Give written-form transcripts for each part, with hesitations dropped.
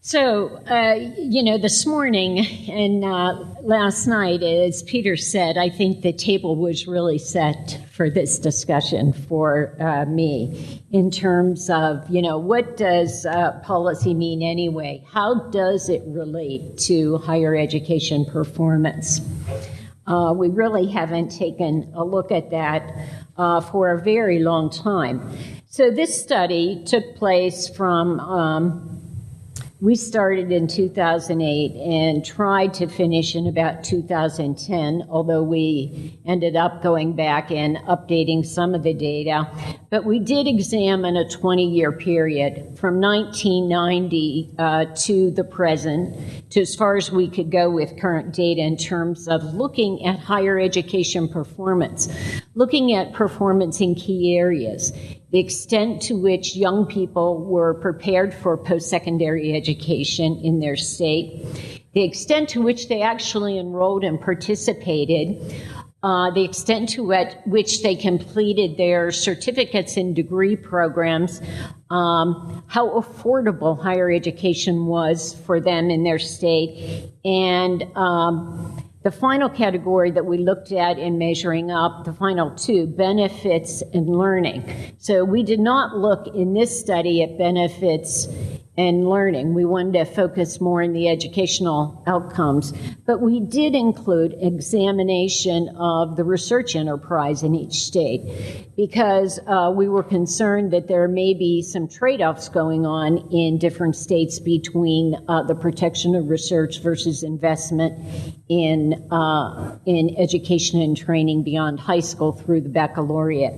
So, this morning and last night, as Peter said, I think the table was really set for this discussion for me in terms of, what does policy mean anyway? How does it relate to higher education performance? We really haven't taken a look at that for a very long time. So this study took place from... we started in 2008 and tried to finish in about 2010, although we ended up going back and updating some of the data. But we did examine a 20-year period from 1990 to the present, to as far as we could go with current data in terms of looking at higher education performance, looking at performance in key areas, the extent to which young people were prepared for post-secondary education in their state, the extent to which they actually enrolled and participated, the extent to which they completed their certificates and degree programs, how affordable higher education was for them in their state, and the final category that we looked at in measuring up, the final two, benefits and learning. So we did not look in this study at benefits and learning. We wanted to focus more on the educational outcomes. But we did include examination of the research enterprise in each state because we were concerned that there may be some trade-offs going on in different states between the protection of research versus investment in education and training beyond high school through the baccalaureate.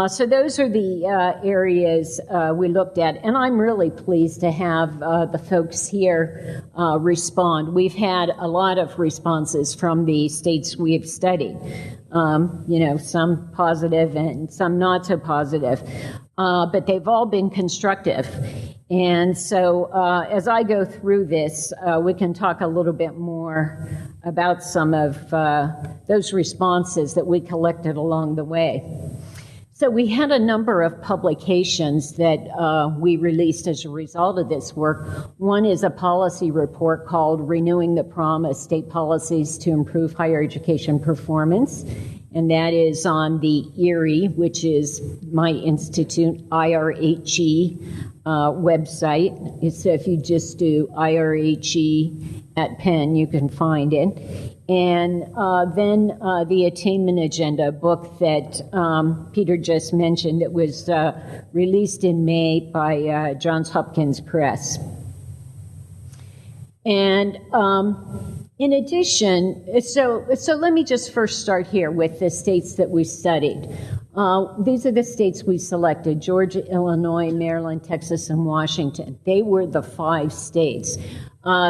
So those are the areas we looked at, and I'm really pleased to have the folks here respond. We've had a lot of responses from the states we've studied, some positive and some not so positive, but they've all been constructive. And so as I go through this, we can talk a little bit more about some of those responses that we collected along the way. So we had a number of publications that we released as a result of this work. One is a policy report called Renewing the Promise: State Policies to Improve Higher Education Performance. And that is on the ERIE, which is my institute, IRHE website. So if you just do IRHE at Penn, you can find it. And then the Attainment Agenda book that Peter just mentioned, that was released in May by Johns Hopkins Press. And in addition, so let me just first start here with the states that we studied. These are the states we selected: Georgia, Illinois, Maryland, Texas, and Washington. They were the 5 states.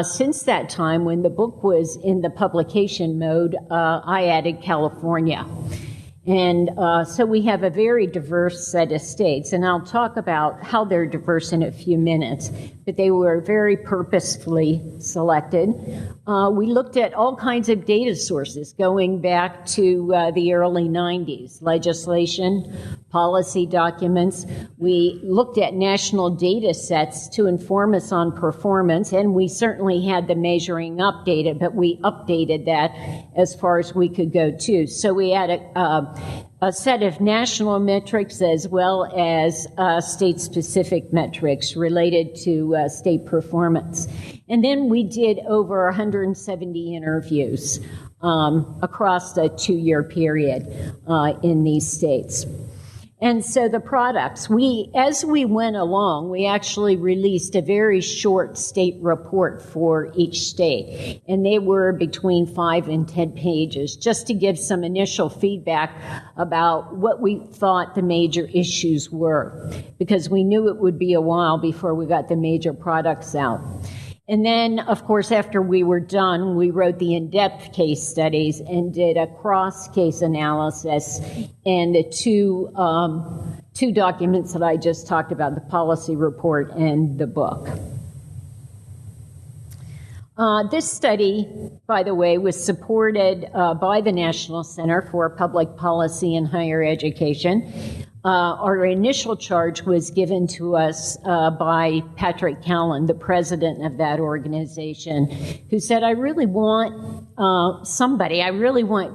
Since that time, when the book was in the publication mode, I added California. And so we have a very diverse set of states, and I'll talk about how they're diverse in a few minutes, but they were very purposefully selected. We looked at all kinds of data sources going back to the early 90s, legislation, policy documents. We looked at national data sets to inform us on performance, and we certainly had the measuring up data, but we updated that as far as we could go too. So we had a set of national metrics as well as state-specific metrics related to state performance. And then we did over 170 interviews across a 2-year period in these states. And so the products, as we went along, we actually released a very short state report for each state. And they were between 5 and 10 pages, just to give some initial feedback about what we thought the major issues were, because we knew it would be a while before we got the major products out. And then, of course, after we were done, we wrote the in-depth case studies and did a cross-case analysis, and the two documents that I just talked about, the policy report and the book. This study, by the way, was supported by the National Center for Public Policy in Higher Education. Our initial charge was given to us by Patrick Callan, the president of that organization, who said, I really want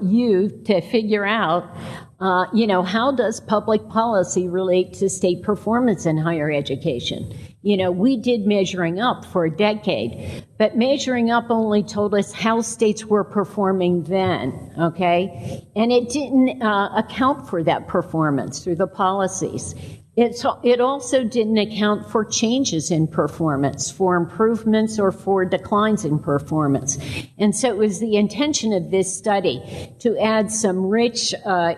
you to figure out, how does public policy relate to state performance in higher education? We did measuring up for a decade, but measuring up only told us how states were performing then, okay? And it didn't account for that performance through the policies. It also didn't account for changes in performance, for improvements or for declines in performance. And so it was the intention of this study to add some rich,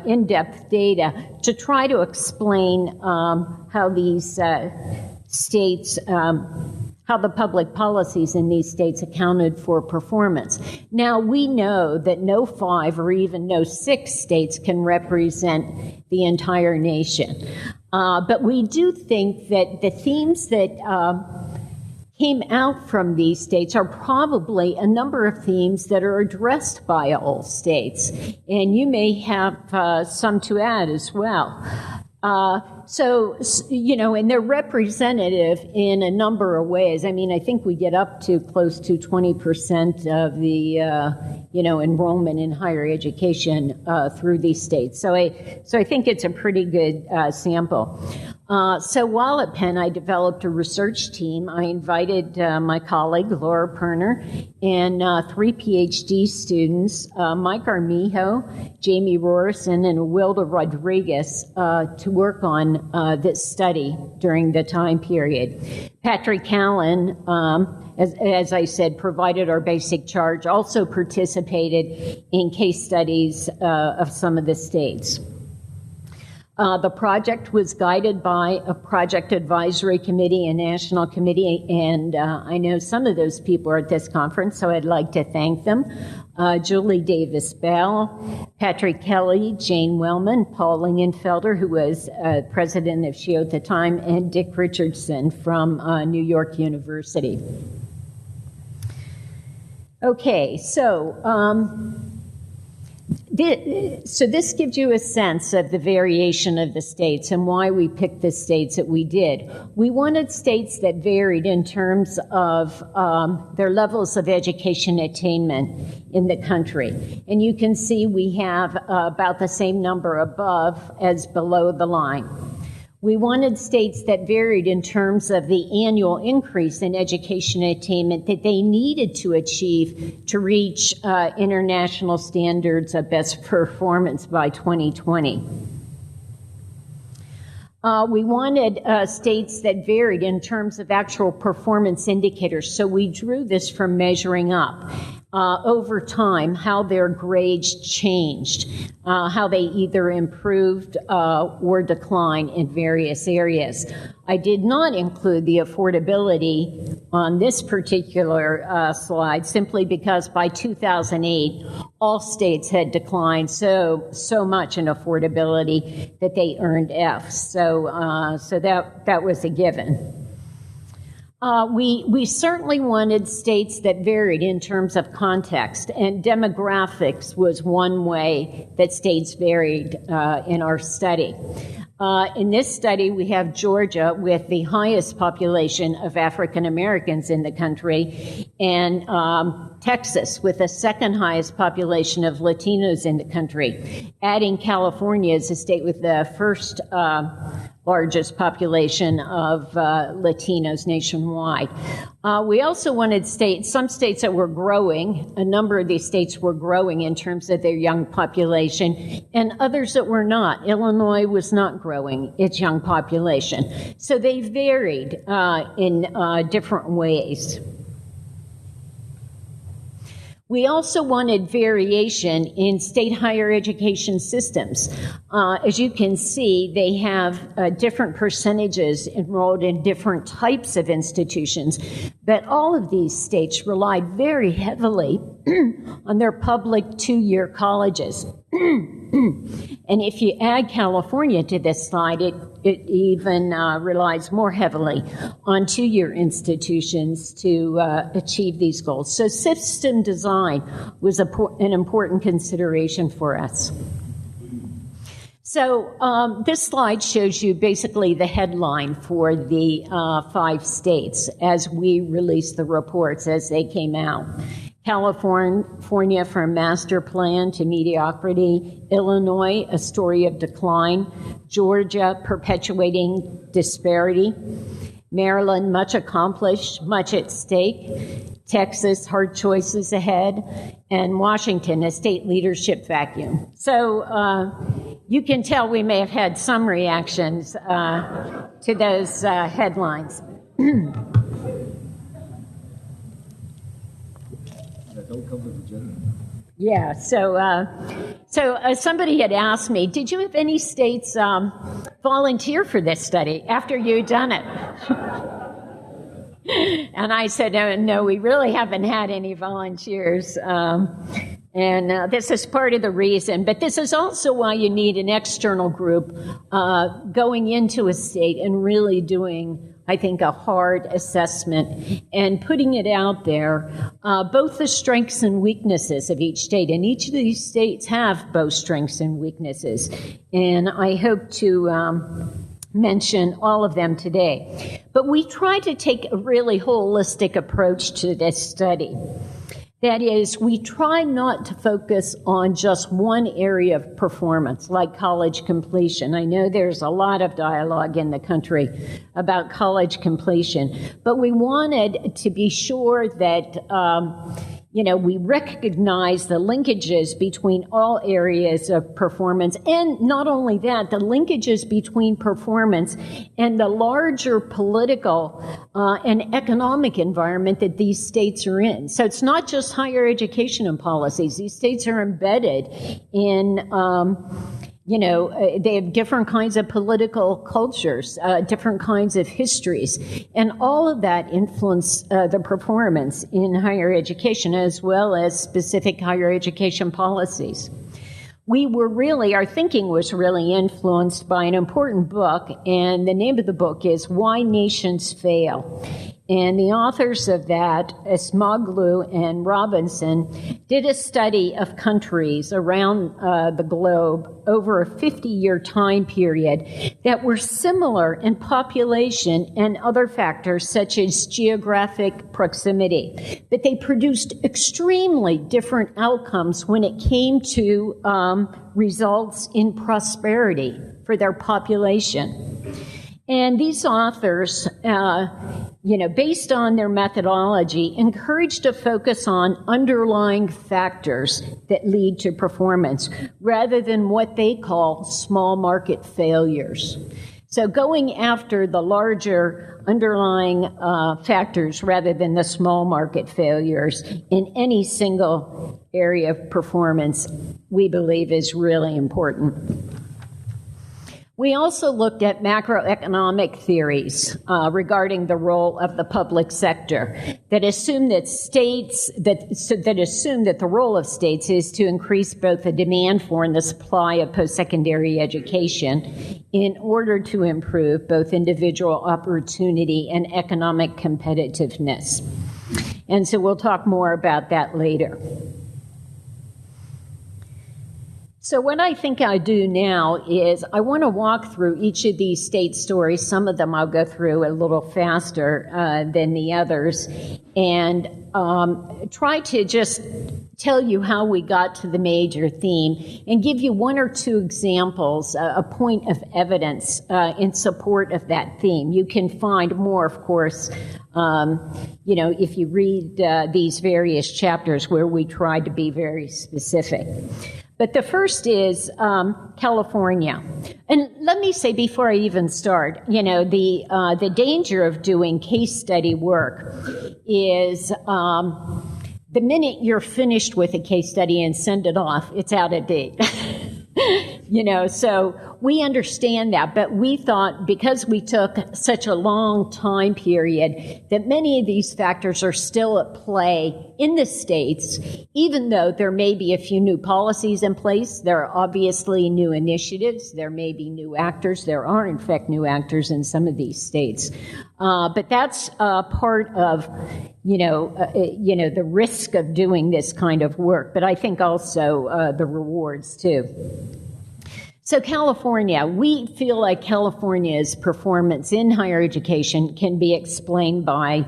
in-depth data to try to explain how these states, how the public policies in these states accounted for performance. Now, we know that no 5 or even no 6 states can represent the entire nation. But we do think that the themes that came out from these states are probably a number of themes that are addressed by all states. And you may have some to add as well. And they're representative in a number of ways. I mean, I think we get up to close to 20% of the, enrollment in higher education through these states. So I think it's a pretty good sample. So while at Penn, I developed a research team. I invited my colleague, Laura Perner, and 3 PhD students, Mike Armijo, Jamie Rorison, and Wilda Rodriguez, to work on this study during the time period. Patrick Callan, as I said, provided our basic charge, also participated in case studies of some of the states. The project was guided by a project advisory committee and national committee, and I know some of those people are at this conference, so I'd like to thank them. Julie Davis-Bell, Patrick Kelly, Jane Wellman, Paul Lingenfelder, who was president of SHEEO at the time, and Dick Richardson from New York University. Okay, so this gives you a sense of the variation of the states and why we picked the states that we did. We wanted states that varied in terms of their levels of education attainment in the country. And you can see we have about the same number above as below the line. We wanted states that varied in terms of the annual increase in education attainment that they needed to achieve to reach international standards of best performance by 2020. We wanted states that varied in terms of actual performance indicators, so we drew this from measuring up. Over time, how their grades changed, how they either improved or declined in various areas. I did not include the affordability on this particular slide simply because by 2008, all states had declined so much in affordability that they earned Fs. So that was a given. We certainly wanted states that varied in terms of context, and demographics was one way that states varied in our study. In this study, we have Georgia with the highest population of African Americans in the country, and Texas with the second highest population of Latinos in the country. Adding California as a state with the first largest population of Latinos nationwide. We also wanted some states that were growing. A number of these states were growing in terms of their young population, and others that were not. Illinois was not growing its young population. So they varied in different ways. We also wanted variation in state higher education systems. As you can see, they have different percentages enrolled in different types of institutions, but all of these states relied very heavily on their public 2-year colleges. And if you add California to this slide, it even relies more heavily on 2-year institutions to achieve these goals. So system design was an important consideration for us. So this slide shows you basically the headline for the 5 states as we released the reports as they came out. California, from master plan to mediocrity. Illinois, a story of decline. Georgia, perpetuating disparity. Maryland, much accomplished, much at stake. Texas, hard choices ahead. And Washington, a state leadership vacuum. So you can tell we may have had some reactions to those headlines. Don't come to Virginia. Yeah, so somebody had asked me, did you have any states volunteer for this study after you'd done it? And I said, no, we really haven't had any volunteers. And this is part of the reason. But this is also why you need an external group going into a state and really doing, I think, a hard assessment and putting it out there, both the strengths and weaknesses of each state. And each of these states have both strengths and weaknesses. And I hope to mention all of them today. But we try to take a really holistic approach to this study. That is, we try not to focus on just one area of performance, like college completion. I know there's a lot of dialogue in the country about college completion, but we wanted to be sure that we recognize the linkages between all areas of performance, and not only that, the linkages between performance and the larger political and economic environment that these states are in. So it's not just higher education and policies. These states are embedded in they have different kinds of political cultures, different kinds of histories, and all of that influence the performance in higher education as well as specific higher education policies. Our thinking was really influenced by an important book, and the name of the book is Why Nations Fail. And the authors of that, Esmoglu and Robinson, did a study of countries around the globe over a 50-year time period that were similar in population and other factors such as geographic proximity. But they produced extremely different outcomes when it came to results in prosperity for their population. And these authors, based on their methodology, encouraged to focus on underlying factors that lead to performance rather than what they call small market failures. So going after the larger underlying factors rather than the small market failures in any single area of performance, we believe is really important. We also looked at macroeconomic theories regarding the role of the public sector that assume that the role of states is to increase both the demand for and the supply of post-secondary education in order to improve both individual opportunity and economic competitiveness. And so we'll talk more about that later. So what I think I do now is I want to walk through each of these state stories. Some of them I'll go through a little faster than the others, and try to just tell you how we got to the major theme and give you one or two examples, a point of evidence in support of that theme. You can find more, of course, if you read these various chapters where we tried to be very specific. But the first is California. And let me say before I even start, the danger of doing case study work is the minute you're finished with a case study and send it off, it's out of date. So we understand that, but we thought because we took such a long time period that many of these factors are still at play in the states, even though there may be a few new policies in place. There are obviously new initiatives. There may be new actors. There are, in fact, new actors in some of these states. But that's part of, the risk of doing this kind of work, but I think also the rewards, too. So California, we feel like California's performance in higher education can be explained by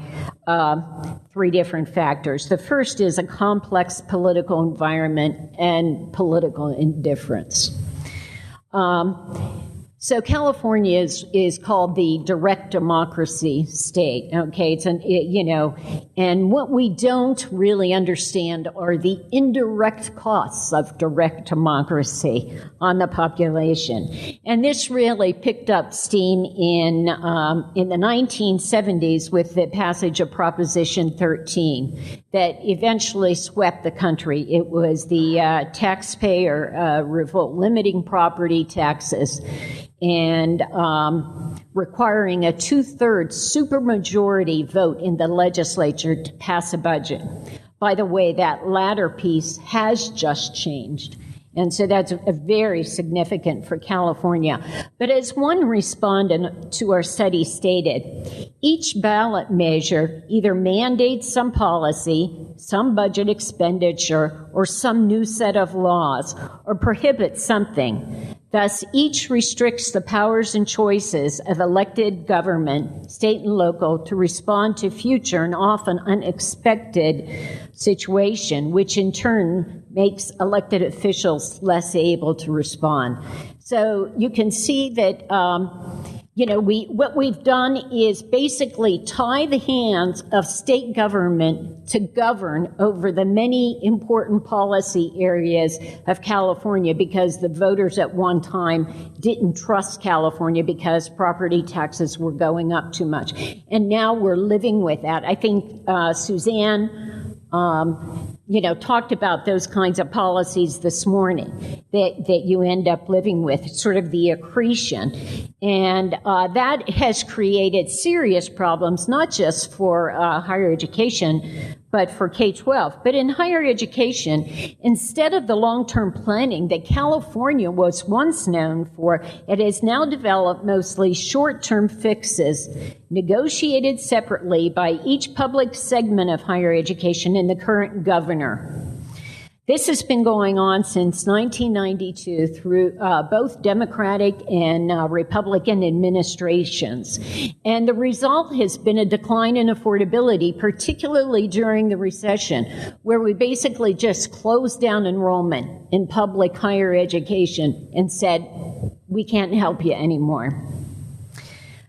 three different factors. The first is a complex political environment and political indifference. So California is called the direct democracy state. Okay, and what we don't really understand are the indirect costs of direct democracy on the population. And this really picked up steam in the 1970s with the passage of Proposition 13 that eventually swept the country. It was the taxpayer revolt limiting property taxes and requiring a 2/3 supermajority vote in the legislature to pass a budget. By the way, that latter piece has just changed. And so that's very significant for California. But as one respondent to our study stated, each ballot measure either mandates some policy, some budget expenditure, or some new set of laws, or prohibits something. Thus, each restricts the powers and choices of elected government, state and local, to respond to future and often unexpected situation, which in turn makes elected officials less able to respond. So you can see that what we've done is basically tie the hands of state government to govern over the many important policy areas of California because the voters at one time didn't trust California because property taxes were going up too much. And now we're living with that. I think Suzanne talked about those kinds of policies this morning that you end up living with, sort of the accretion. And that has created serious problems, not just for higher education, but for K-12. But in higher education, instead of the long-term planning that California was once known for, it has now developed mostly short-term fixes negotiated separately by each public segment of higher education and the current governor. This has been going on since 1992 through both Democratic and Republican administrations. And the result has been a decline in affordability, particularly during the recession, where we basically just closed down enrollment in public higher education and said, we can't help you anymore.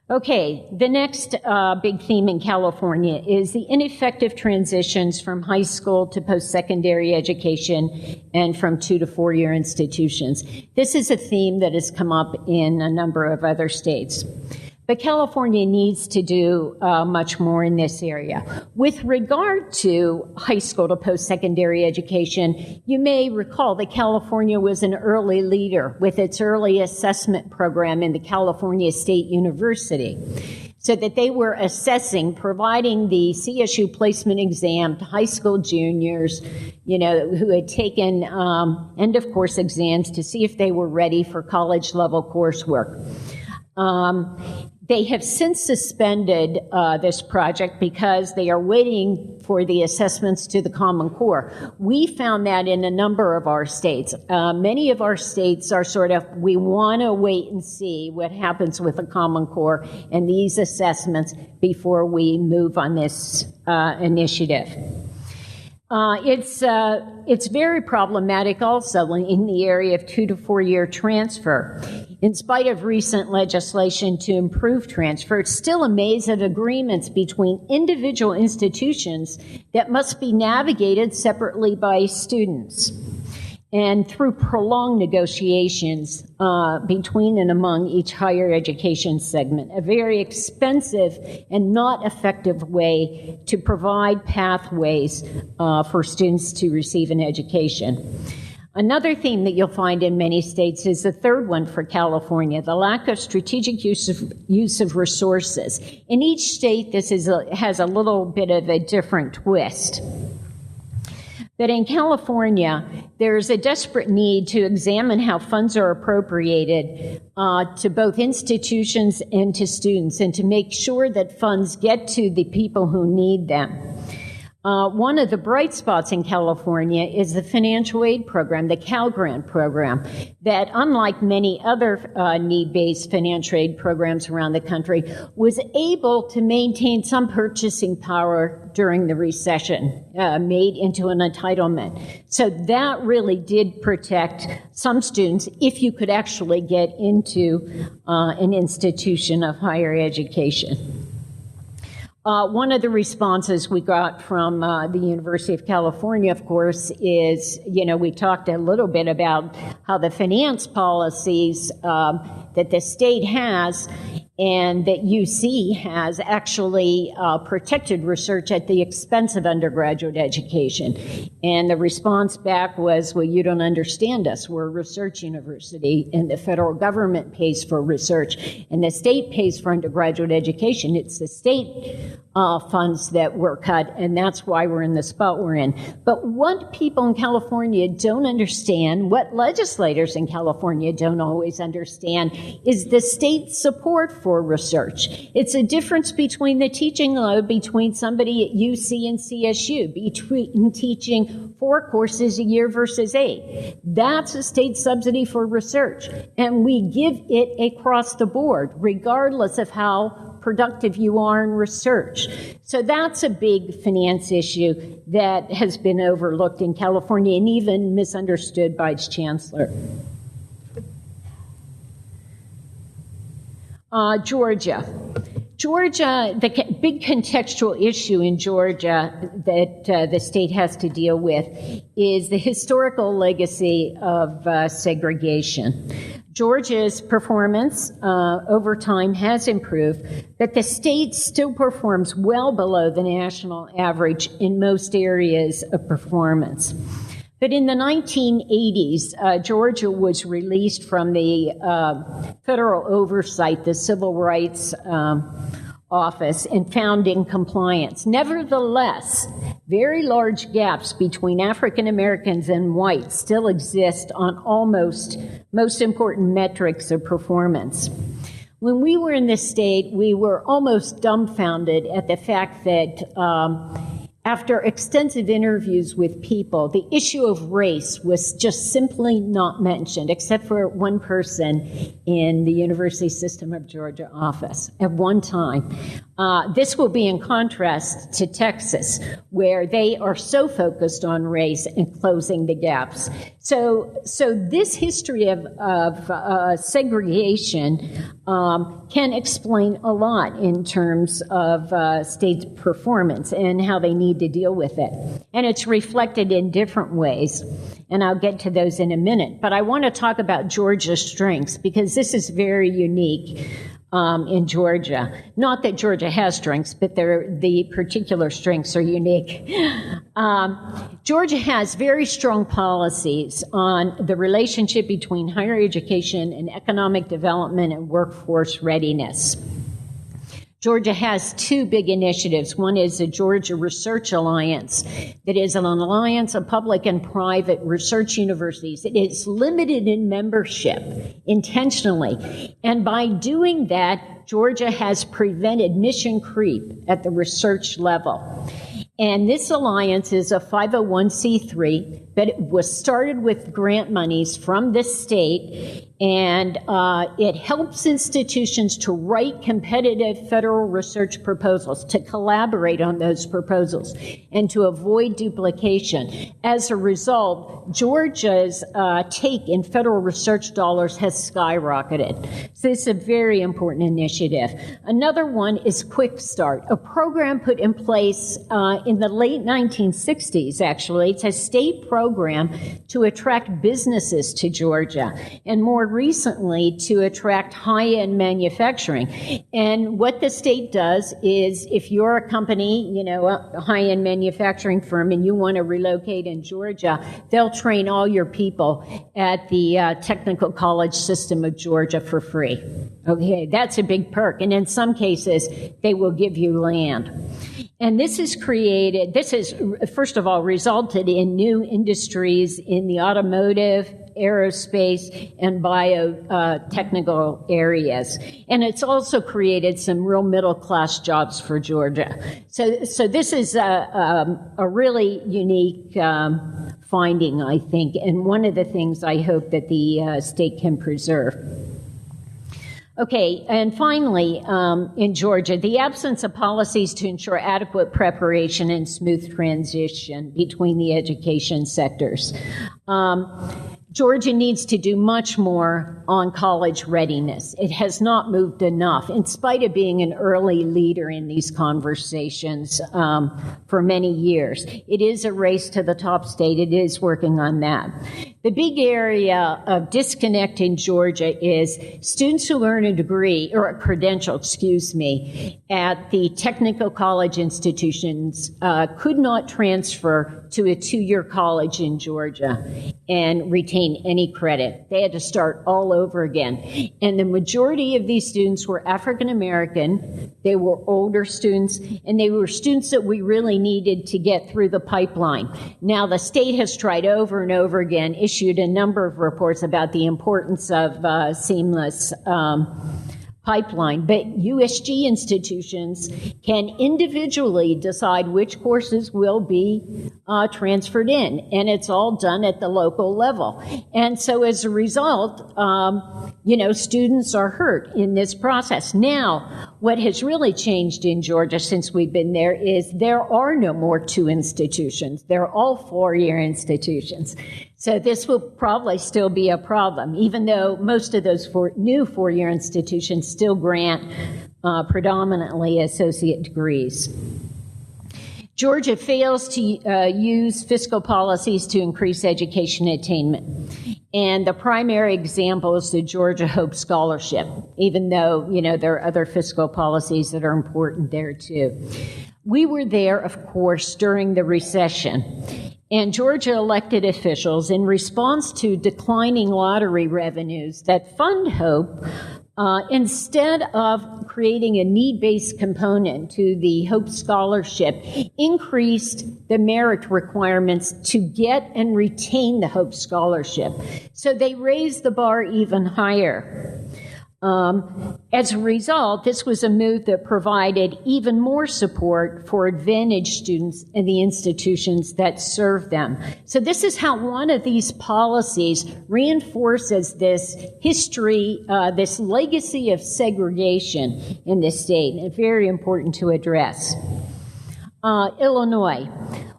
Okay, the next big theme in California is the ineffective transitions from high school to post-secondary education and from 2 to 4 year institutions. This is a theme that has come up in a number of other states. But California needs to do much more in this area. With regard to high school to post-secondary education, you may recall that California was an early leader with its early assessment program in the California State University, so that they were assessing, providing the CSU placement exam to high school juniors, who had taken end of course exams to see if they were ready for college level coursework. They have since suspended this project because they are waiting for the assessments to the Common Core. We found that in a number of our states. Many of our states are we want to wait and see what happens with the Common Core and these assessments before we move on this initiative. It's very problematic also in the area of 2 to 4 year transfer. In spite of recent legislation to improve transfer, it's still a maze of agreements between individual institutions that must be navigated separately by students and through prolonged negotiations between and among each higher education segment, a very expensive and not effective way to provide pathways for students to receive an education. Another theme that you'll find in many states is the third one for California, the lack of strategic use of resources. In each state, this has a little bit of a different twist. But in California, there's a desperate need to examine how funds are appropriated to both institutions and to students, and to make sure that funds get to the people who need them. One of the bright spots in California is the financial aid program, the Cal Grant program, that unlike many other need-based financial aid programs around the country, was able to maintain some purchasing power during the recession, made into an entitlement. So that really did protect some students if you could actually get into an institution of higher education. One of the responses we got from the University of California, of course, is, we talked a little bit about how the finance policies that the state has and that UC has actually protected research at the expense of undergraduate education. And the response back was, well, you don't understand us. We're a research university, and the federal government pays for research, and the state pays for undergraduate education. It's the state funds that were cut, and that's why we're in the spot we're in. But what people in California don't understand, what legislators in California don't always understand, is the state support for research. It's a difference between the teaching load between somebody at UC and CSU, between teaching 4 courses a year versus 8. That's a state subsidy for research, and we give it across the board, regardless of how productive you are in research. So that's a big finance issue that has been overlooked in California and even misunderstood by its chancellor. Georgia, the big contextual issue in Georgia that the state has to deal with is the historical legacy of segregation. Georgia's performance over time has improved, but the state still performs well below the national average in most areas of performance. But in the 1980s, Georgia was released from the federal oversight, the Civil Rights Office, and found in compliance. Nevertheless, very large gaps between African Americans and whites still exist on almost most important metrics of performance. When we were in this state, we were almost dumbfounded at the fact that after extensive interviews with people, the issue of race was just simply not mentioned, except for one person in the University System of Georgia office at one time. This will be in contrast to Texas, where they are so focused on race and closing the gaps. So this history of segregation can explain a lot in terms of state performance and how they need to deal with it. And it's reflected in different ways, and I'll get to those in a minute. But I want to talk about Georgia's strengths, because this is very unique in Georgia. Not that Georgia has strengths, but the particular strengths are unique. Georgia has very strong policies on the relationship between higher education and economic development and workforce readiness. Georgia has 2 big initiatives. One is the Georgia Research Alliance, that is an alliance of public and private research universities. It is limited in membership intentionally. And by doing that, Georgia has prevented mission creep at the research level. And this alliance is a 501c3, but it was started with grant monies from the state, and it helps institutions to write competitive federal research proposals, to collaborate on those proposals, and to avoid duplication. As a result, Georgia's take in federal research dollars has skyrocketed. So this is a very important initiative. Another one is Quick Start, a program put in place in the late 1960s, actually. It's a state program to attract businesses to Georgia, and more recently to attract high-end manufacturing. And what the state does is, if you're a company, a high-end manufacturing firm, and you want to relocate in Georgia, they'll train all your people at the Technical College System of Georgia for free. Okay, that's a big perk. And in some cases, they will give you land. And this has first of all, resulted in new industries in the automotive, aerospace, and biotechnical areas. And it's also created some real middle-class jobs for Georgia. So this is a really unique finding, I think, and one of the things I hope that the state can preserve. Okay, and finally, in Georgia, the absence of policies to ensure adequate preparation and smooth transition between the education sectors. Georgia needs to do much more on college readiness. It has not moved enough, in spite of being an early leader in these conversations for many years. It is a race to the top state. It is working on that. The big area of disconnect in Georgia is students who earn a degree, or a credential, at the technical college institutions could not transfer to a 2-year college in Georgia and retain any credit. They had to start all over again. And the majority of these students were African American, they were older students, and they were students that we really needed to get through the pipeline. Now, the state has tried over and over again, issued a number of reports about the importance of seamless pipeline, but USG institutions can individually decide which courses will be transferred in, and it's all done at the local level. And so as a result, students are hurt in this process. Now, what has really changed in Georgia since we've been there is there are no more 2 institutions. They're all 4-year institutions. So this will probably still be a problem, even though most of those new 4-year institutions still grant predominantly associate degrees. Georgia fails to use fiscal policies to increase education attainment. And the primary example is the Georgia Hope Scholarship, even though, there are other fiscal policies that are important there too. We were there, of course, during the recession. And Georgia elected officials, in response to declining lottery revenues that fund Hope, instead of creating a need-based component to the Hope Scholarship, increased the merit requirements to get and retain the Hope Scholarship. So they raised the bar even higher. As a result, this was a move that provided even more support for advantaged students and the institutions that serve them. So this is how one of these policies reinforces this history, this legacy of segregation in this state, and very important to address. Illinois.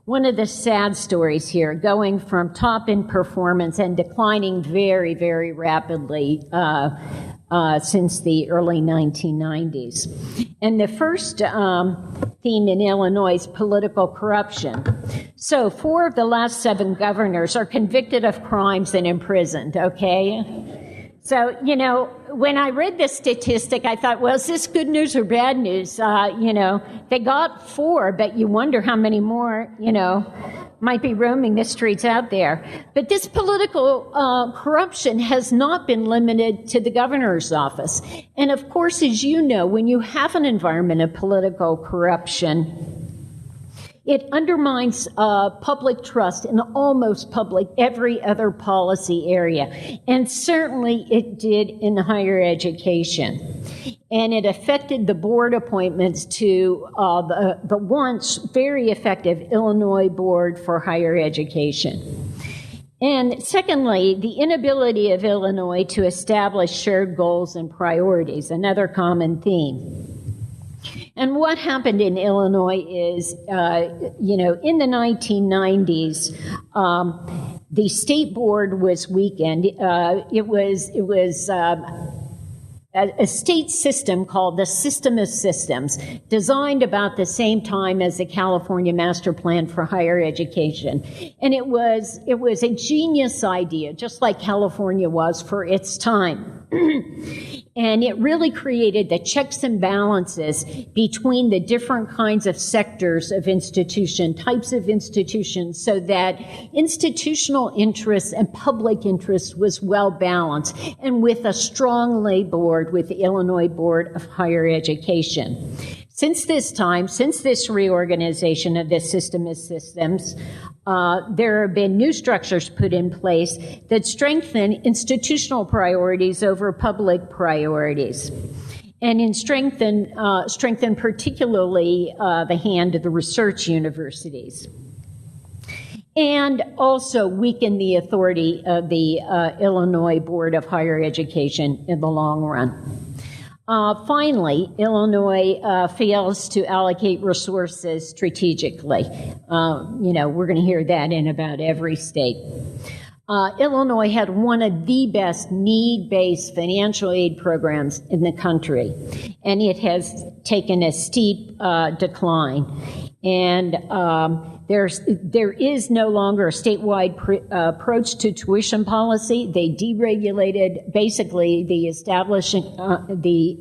One of the sad stories here, going from top in performance and declining very, very rapidly since the early 1990s. And the first theme in Illinois is political corruption. So 4 of the last 7 governors are convicted of crimes and imprisoned, okay? So, when I read this statistic, I thought, well, is this good news or bad news? They got 4, but you wonder how many more, might be roaming the streets out there. But this political corruption has not been limited to the governor's office. And of course, as you know, when you have an environment of political corruption, it undermines public trust in almost every other policy area. And certainly it did in higher education. And it affected the board appointments to the once very effective Illinois Board for Higher Education. And secondly, the inability of Illinois to establish shared goals and priorities, another common theme. And what happened in Illinois is, in the 1990s, the state board was weakened. It was a state system called the System of Systems, designed about the same time as the California Master Plan for Higher Education. And it was a genius idea, just like California was for its time. And it really created the checks and balances between the different kinds of sectors of types of institutions, so that institutional interest and public interest was well balanced, and with a strong lay board with the Illinois Board of Higher Education. Since this reorganization of this System of Systems, there have been new structures put in place that strengthen institutional priorities over public priorities, and strengthen particularly the hand of the research universities, and also weaken the authority of the Illinois Board of Higher Education in the long run. Finally, Illinois fails to allocate resources strategically. We're going to hear that in about every state. Illinois had one of the best need-based financial aid programs in the country, and it has taken a steep decline. And there is no longer a statewide approach to tuition policy. They deregulated basically the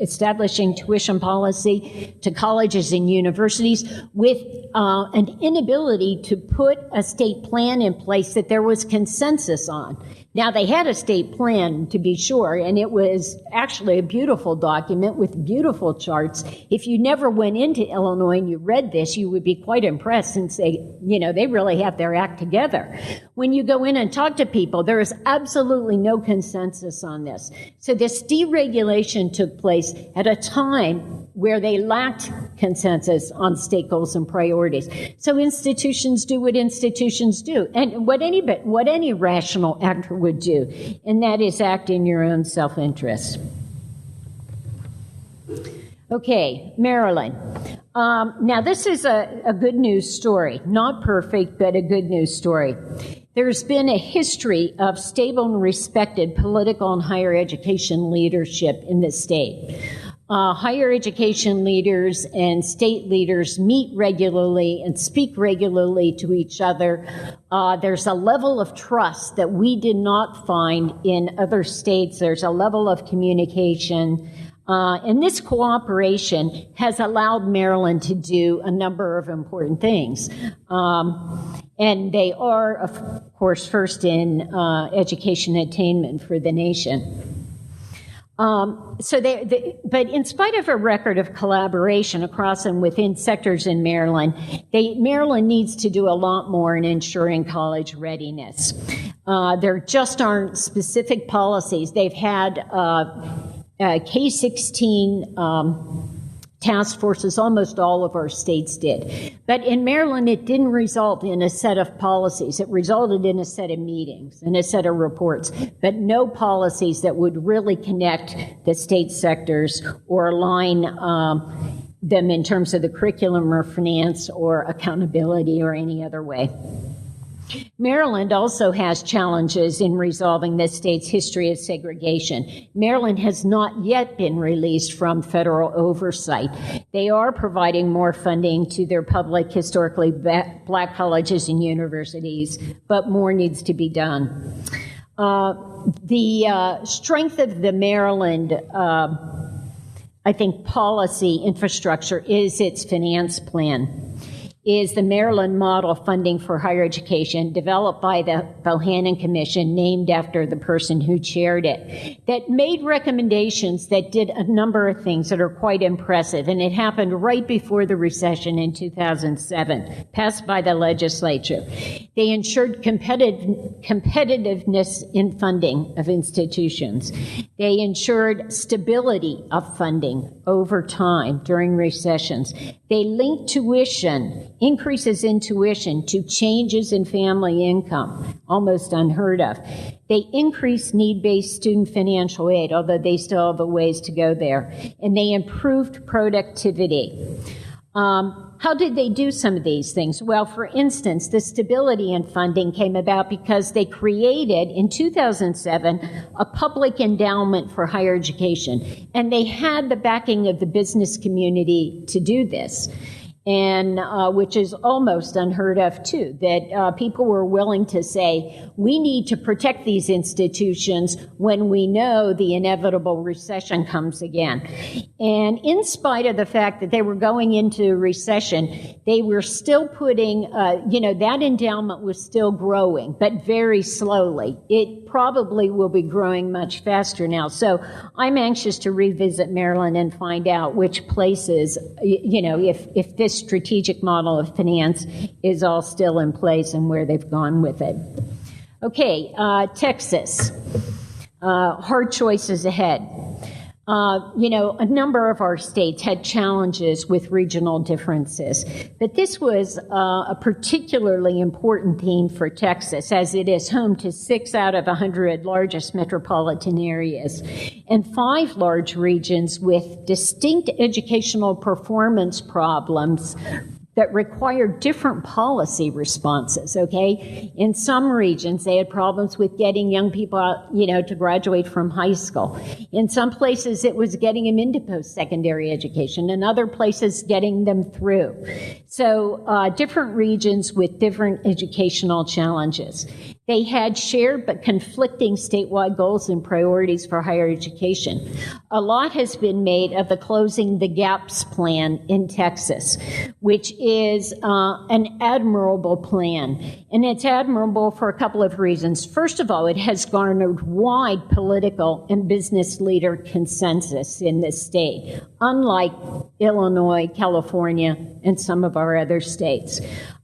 establishing tuition policy to colleges and universities with an inability to put a state plan in place that there was consensus on. Now, they had a state plan, to be sure, and it was actually a beautiful document with beautiful charts. If you never went into Illinois and you read this, you would be quite impressed and say, they really have their act together. When you go in and talk to people, there is absolutely no consensus on this. So this deregulation took place at a time where they lacked consensus on state goals and priorities. So institutions do what institutions do, and what any rational actor would do, and that is act in your own self-interest. Okay, Maryland. Now this is a good news story. Not perfect, but a good news story. There's been a history of stable and respected political and higher education leadership in the state. Higher education leaders and state leaders meet regularly and speak regularly to each other. There's a level of trust that we did not find in other states. There's a level of communication. And this cooperation has allowed Maryland to do a number of important things. And they are, of course, first in education attainment for the nation. But in spite of a record of collaboration across and within sectors in Maryland, Maryland needs to do a lot more in ensuring college readiness. There just aren't specific policies. They've had K-16 task forces, almost all of our states did. But in Maryland, it didn't result in a set of policies. It resulted in a set of meetings and a set of reports, but no policies that would really connect the state sectors or align them in terms of the curriculum or finance or accountability or any other way. Maryland also has challenges in resolving the state's history of segregation. Maryland has not yet been released from federal oversight. They are providing more funding to their public, historically black colleges and universities, but more needs to be done. The strength of the Maryland policy infrastructure is its finance plan. Is the Maryland Model Funding for Higher Education, developed by the Bohannon Commission, named after the person who chaired it, that made recommendations that did a number of things that are quite impressive. And it happened right before the recession in 2007, passed by the legislature. They ensured competitiveness in funding of institutions. They ensured stability of funding over time during recessions. They linked increases in tuition to changes in family income, almost unheard of. They increased need-based student financial aid, although they still have a ways to go there. And they improved productivity. How did they do some of these things? Well, for instance, the stability in funding came about because they created, in 2007, a public endowment for higher education. And they had the backing of the business community to do this. And which is almost unheard of, too, that people were willing to say, we need to protect these institutions when we know the inevitable recession comes again. And in spite of the fact that they were going into recession, they were still putting, that endowment was still growing, but very slowly. It probably will be growing much faster now. So I'm anxious to revisit Maryland and find out which places, if this this strategic model of finance is all still in place and where they've gone with it. Okay, Texas. Hard choices ahead. A number of our states had challenges with regional differences, but this was a particularly important theme for Texas, as it is home to 6 out of 100 largest metropolitan areas and 5 large regions with distinct educational performance problems that required different policy responses, okay? In some regions, they had problems with getting young people out, to graduate from high school. In some places, it was getting them into post-secondary education. In other places, getting them through. So different regions with different educational challenges. They had shared but conflicting statewide goals and priorities for higher education. A lot has been made of the Closing the Gaps plan in Texas, which is an admirable plan. And it's admirable for a couple of reasons. First of all, it has garnered wide political and business leader consensus in this state, unlike Illinois, California, and some of our other states.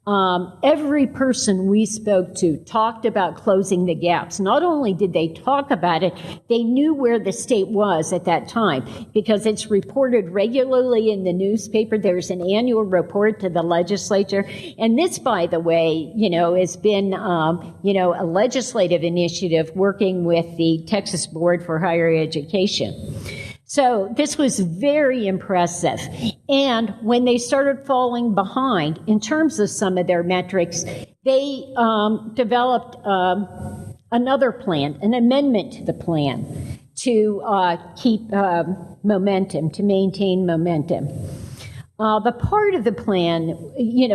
Every person we spoke to talked about closing the gaps. Not only did they talk about it, they knew where the state was at that time because it's reported regularly in the newspaper. There's an annual report to the legislature. And this, by the way, has been, a legislative initiative working with the Texas Board for Higher Education. So this was very impressive. And when they started falling behind in terms of some of their metrics, they developed another plan, an amendment to the plan to keep momentum, to maintain momentum. The part of the plan,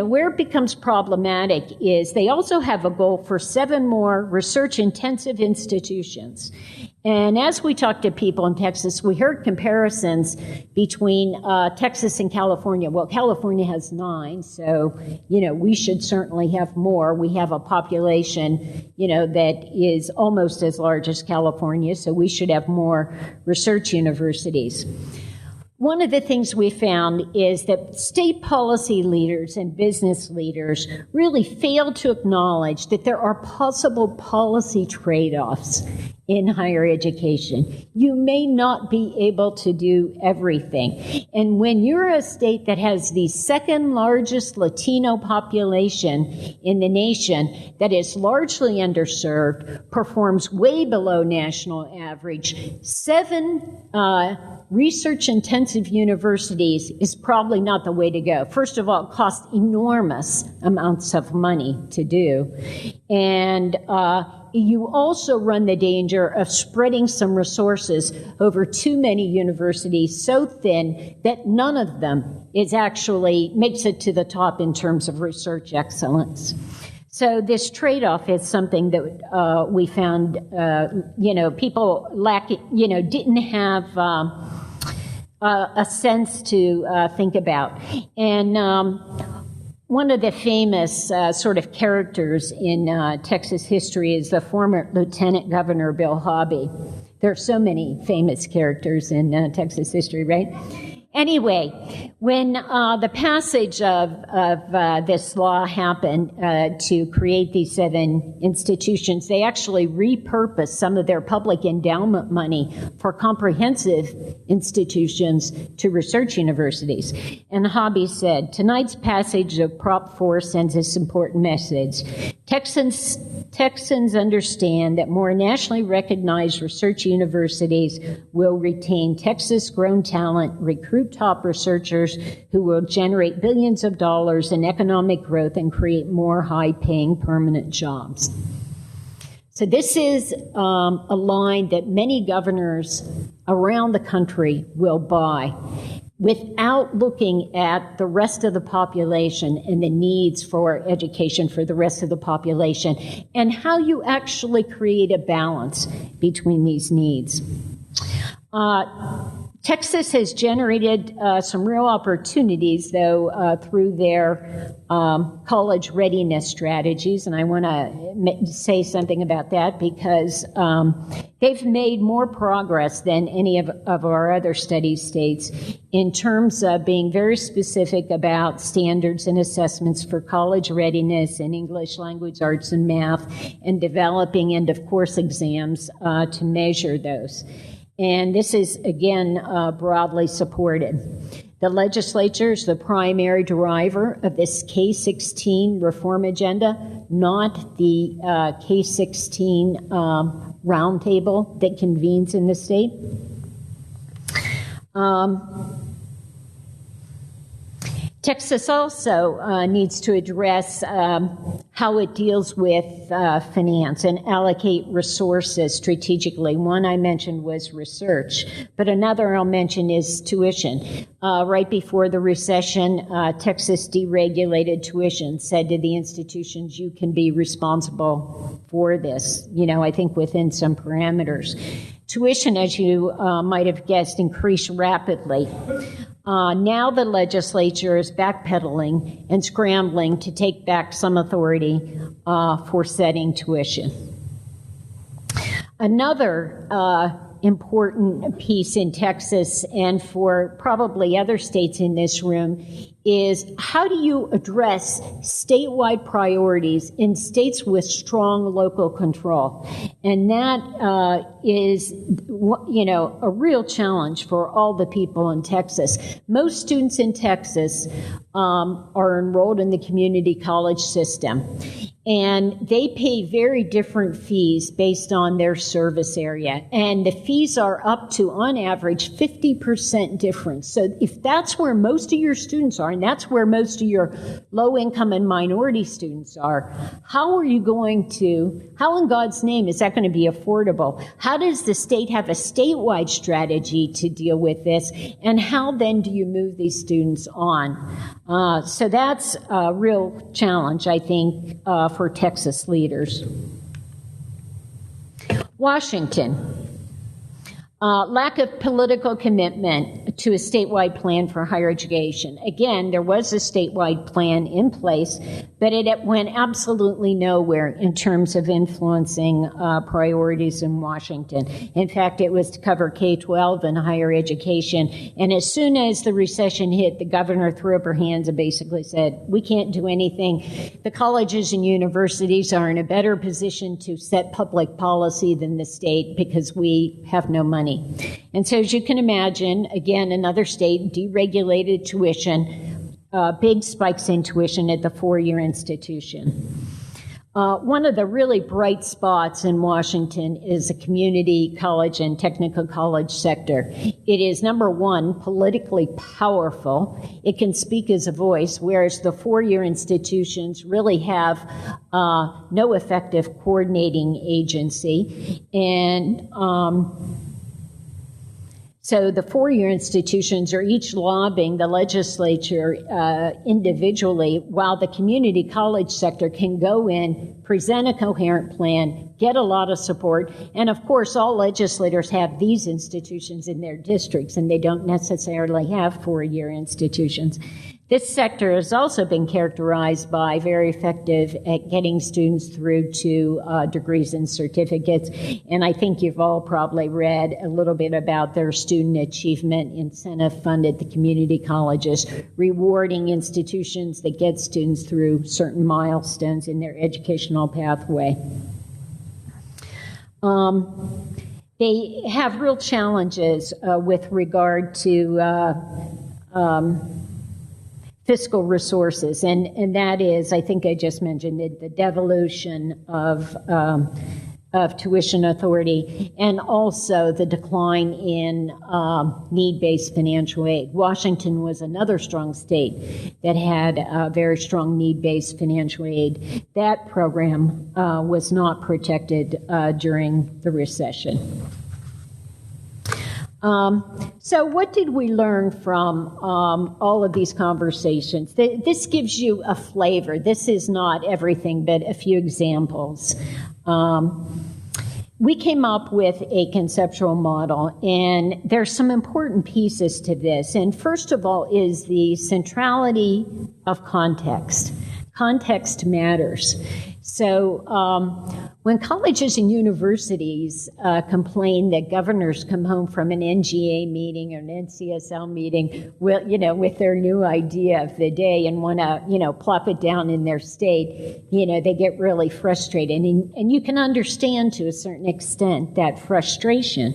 where it becomes problematic is they also have a goal for 7 more research-intensive institutions. And as we talked to people in Texas, we heard comparisons between Texas and California. Well, California has 9, so, we should certainly have more. We have a population, that is almost as large as California, so we should have more research universities. One of the things we found is that state policy leaders and business leaders really fail to acknowledge that there are possible policy trade-offs in higher education. You may not be able to do everything. And when you're a state that has the second largest Latino population in the nation that is largely underserved, performs way below national average, 7 research-intensive universities is probably not the way to go. First of all, it costs enormous amounts of money to do. And you also run the danger of spreading some resources over too many universities so thin that none of them makes it to the top in terms of research excellence. So this trade-off is something that we found, people didn't have a sense to think about. And one of the famous sort of characters in Texas history is the former Lieutenant Governor Bill Hobby. There are so many famous characters in Texas history, right? Anyway, when the passage of this law happened to create these 7 institutions, they actually repurposed some of their public endowment money for comprehensive institutions to research universities. And Hobby said, "Tonight's passage of Prop 4 sends this important message. Texans understand that more nationally recognized research universities will retain Texas-grown talent, recruit top researchers who will generate billions of dollars in economic growth and create more high-paying permanent jobs." So this is a line that many governors around the country will buy without looking at the rest of the population and the needs for education for the rest of the population and how you actually create a balance between these needs. Texas has generated some real opportunities, though, through their college readiness strategies, and I want to say something about that because they've made more progress than any of our other study states in terms of being very specific about standards and assessments for college readiness in English, language, arts, and math, and developing end-of-course exams to measure those. And this is, again, broadly supported. The legislature is the primary driver of this K-16 reform agenda, not the K-16 roundtable that convenes in the state. Texas also needs to address how it deals with finance and allocate resources strategically. One I mentioned was research, but another I'll mention is tuition. Right before the recession, Texas deregulated tuition, said to the institutions, you can be responsible for this, I think within some parameters. Tuition, as you might have guessed, increased rapidly. Now the legislature is backpedaling and scrambling to take back some authority for setting tuition. Another important piece in Texas and for probably other states in this room is how do you address statewide priorities in states with strong local control? And that is, a real challenge for all the people in Texas. Most students in Texas are enrolled in the community college system. And they pay very different fees based on their service area. And the fees are up to, on average, 50% difference. So if that's where most of your students are, and that's where most of your low-income and minority students are, how in God's name is that going to be affordable? How does the state have a statewide strategy to deal with this? And how then do you move these students on? So that's a real challenge, I think, for Texas leaders. Washington. Lack of political commitment to a statewide plan for higher education. Again, there was a statewide plan in place, but it went absolutely nowhere in terms of influencing priorities in Washington. In fact, it was to cover K-12 and higher education. And as soon as the recession hit, the governor threw up her hands and basically said, we can't do anything. The colleges and universities are in a better position to set public policy than the state because we have no money. And so as you can imagine, again, another state deregulated tuition, big spikes in tuition at the four-year institution. One of the really bright spots in Washington is the community college and technical college sector. It is, number one, politically powerful. It can speak as a voice, whereas the four-year institutions really have no effective coordinating agency. And so the four-year institutions are each lobbying the legislature individually, while the community college sector can go in, present a coherent plan, get a lot of support, and of course all legislators have these institutions in their districts, and they don't necessarily have four-year institutions. This sector has also been characterized by very effective at getting students through to degrees and certificates. And I think you've all probably read a little bit about their student achievement incentive fund at the community colleges, rewarding institutions that get students through certain milestones in their educational pathway. They have real challenges with regard to fiscal resources, and that is, I think I just mentioned it, the devolution of tuition authority, and also the decline in need-based financial aid. Washington was another strong state that had very strong need-based financial aid. That program was not protected during the recession. So what did we learn from all of these conversations? This gives you a flavor. This is not everything, but a few examples. we came up with a conceptual model, and there's some important pieces to this. And first of all is the centrality of context. Context matters. So when colleges and universities complain that governors come home from an NGA meeting or an NCSL meeting with their new idea of the day and want to, plop it down in their state, they get really frustrated. And you can understand to a certain extent that frustration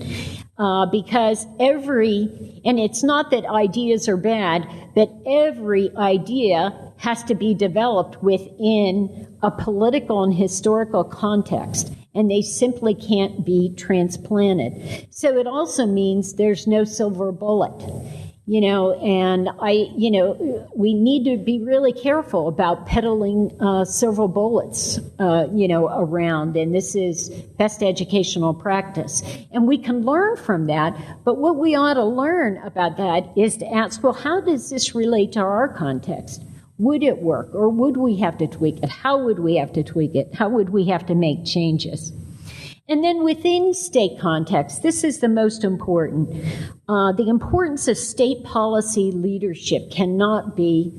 because and it's not that ideas are bad, but every idea has to be developed within a political and historical context, and they simply can't be transplanted. So it also means there's no silver bullet, and we need to be really careful about peddling silver bullets, around, and this is best educational practice. And we can learn from that, but what we ought to learn about that is to ask, well, how does this relate to our context? Would it work, or would we have to tweak it? How would we have to tweak it? How would we have to make changes? And then within state context, this is the most important. The importance of state policy leadership cannot be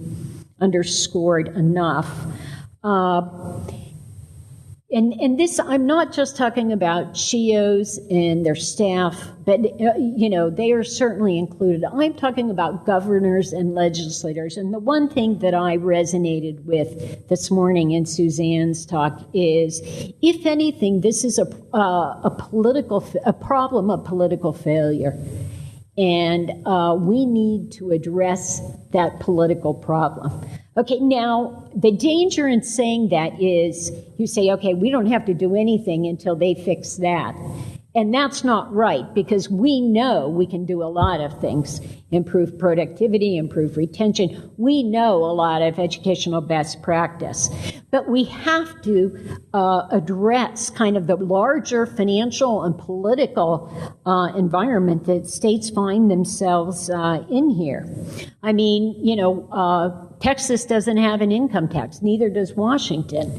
underscored enough. And this, I'm not just talking about SHEEOs and their staff, but, they are certainly included. I'm talking about governors and legislators. And the one thing that I resonated with this morning in Suzanne's talk is, if anything, this is a problem of political failure. And we need to address that political problem. Okay, now, the danger in saying that is you say, okay, we don't have to do anything until they fix that. And that's not right, because we know we can do a lot of things. Improve productivity, improve retention. We know a lot of educational best practice. But we have to address kind of the larger financial and political environment that states find themselves in here. I mean, Texas doesn't have an income tax, neither does Washington.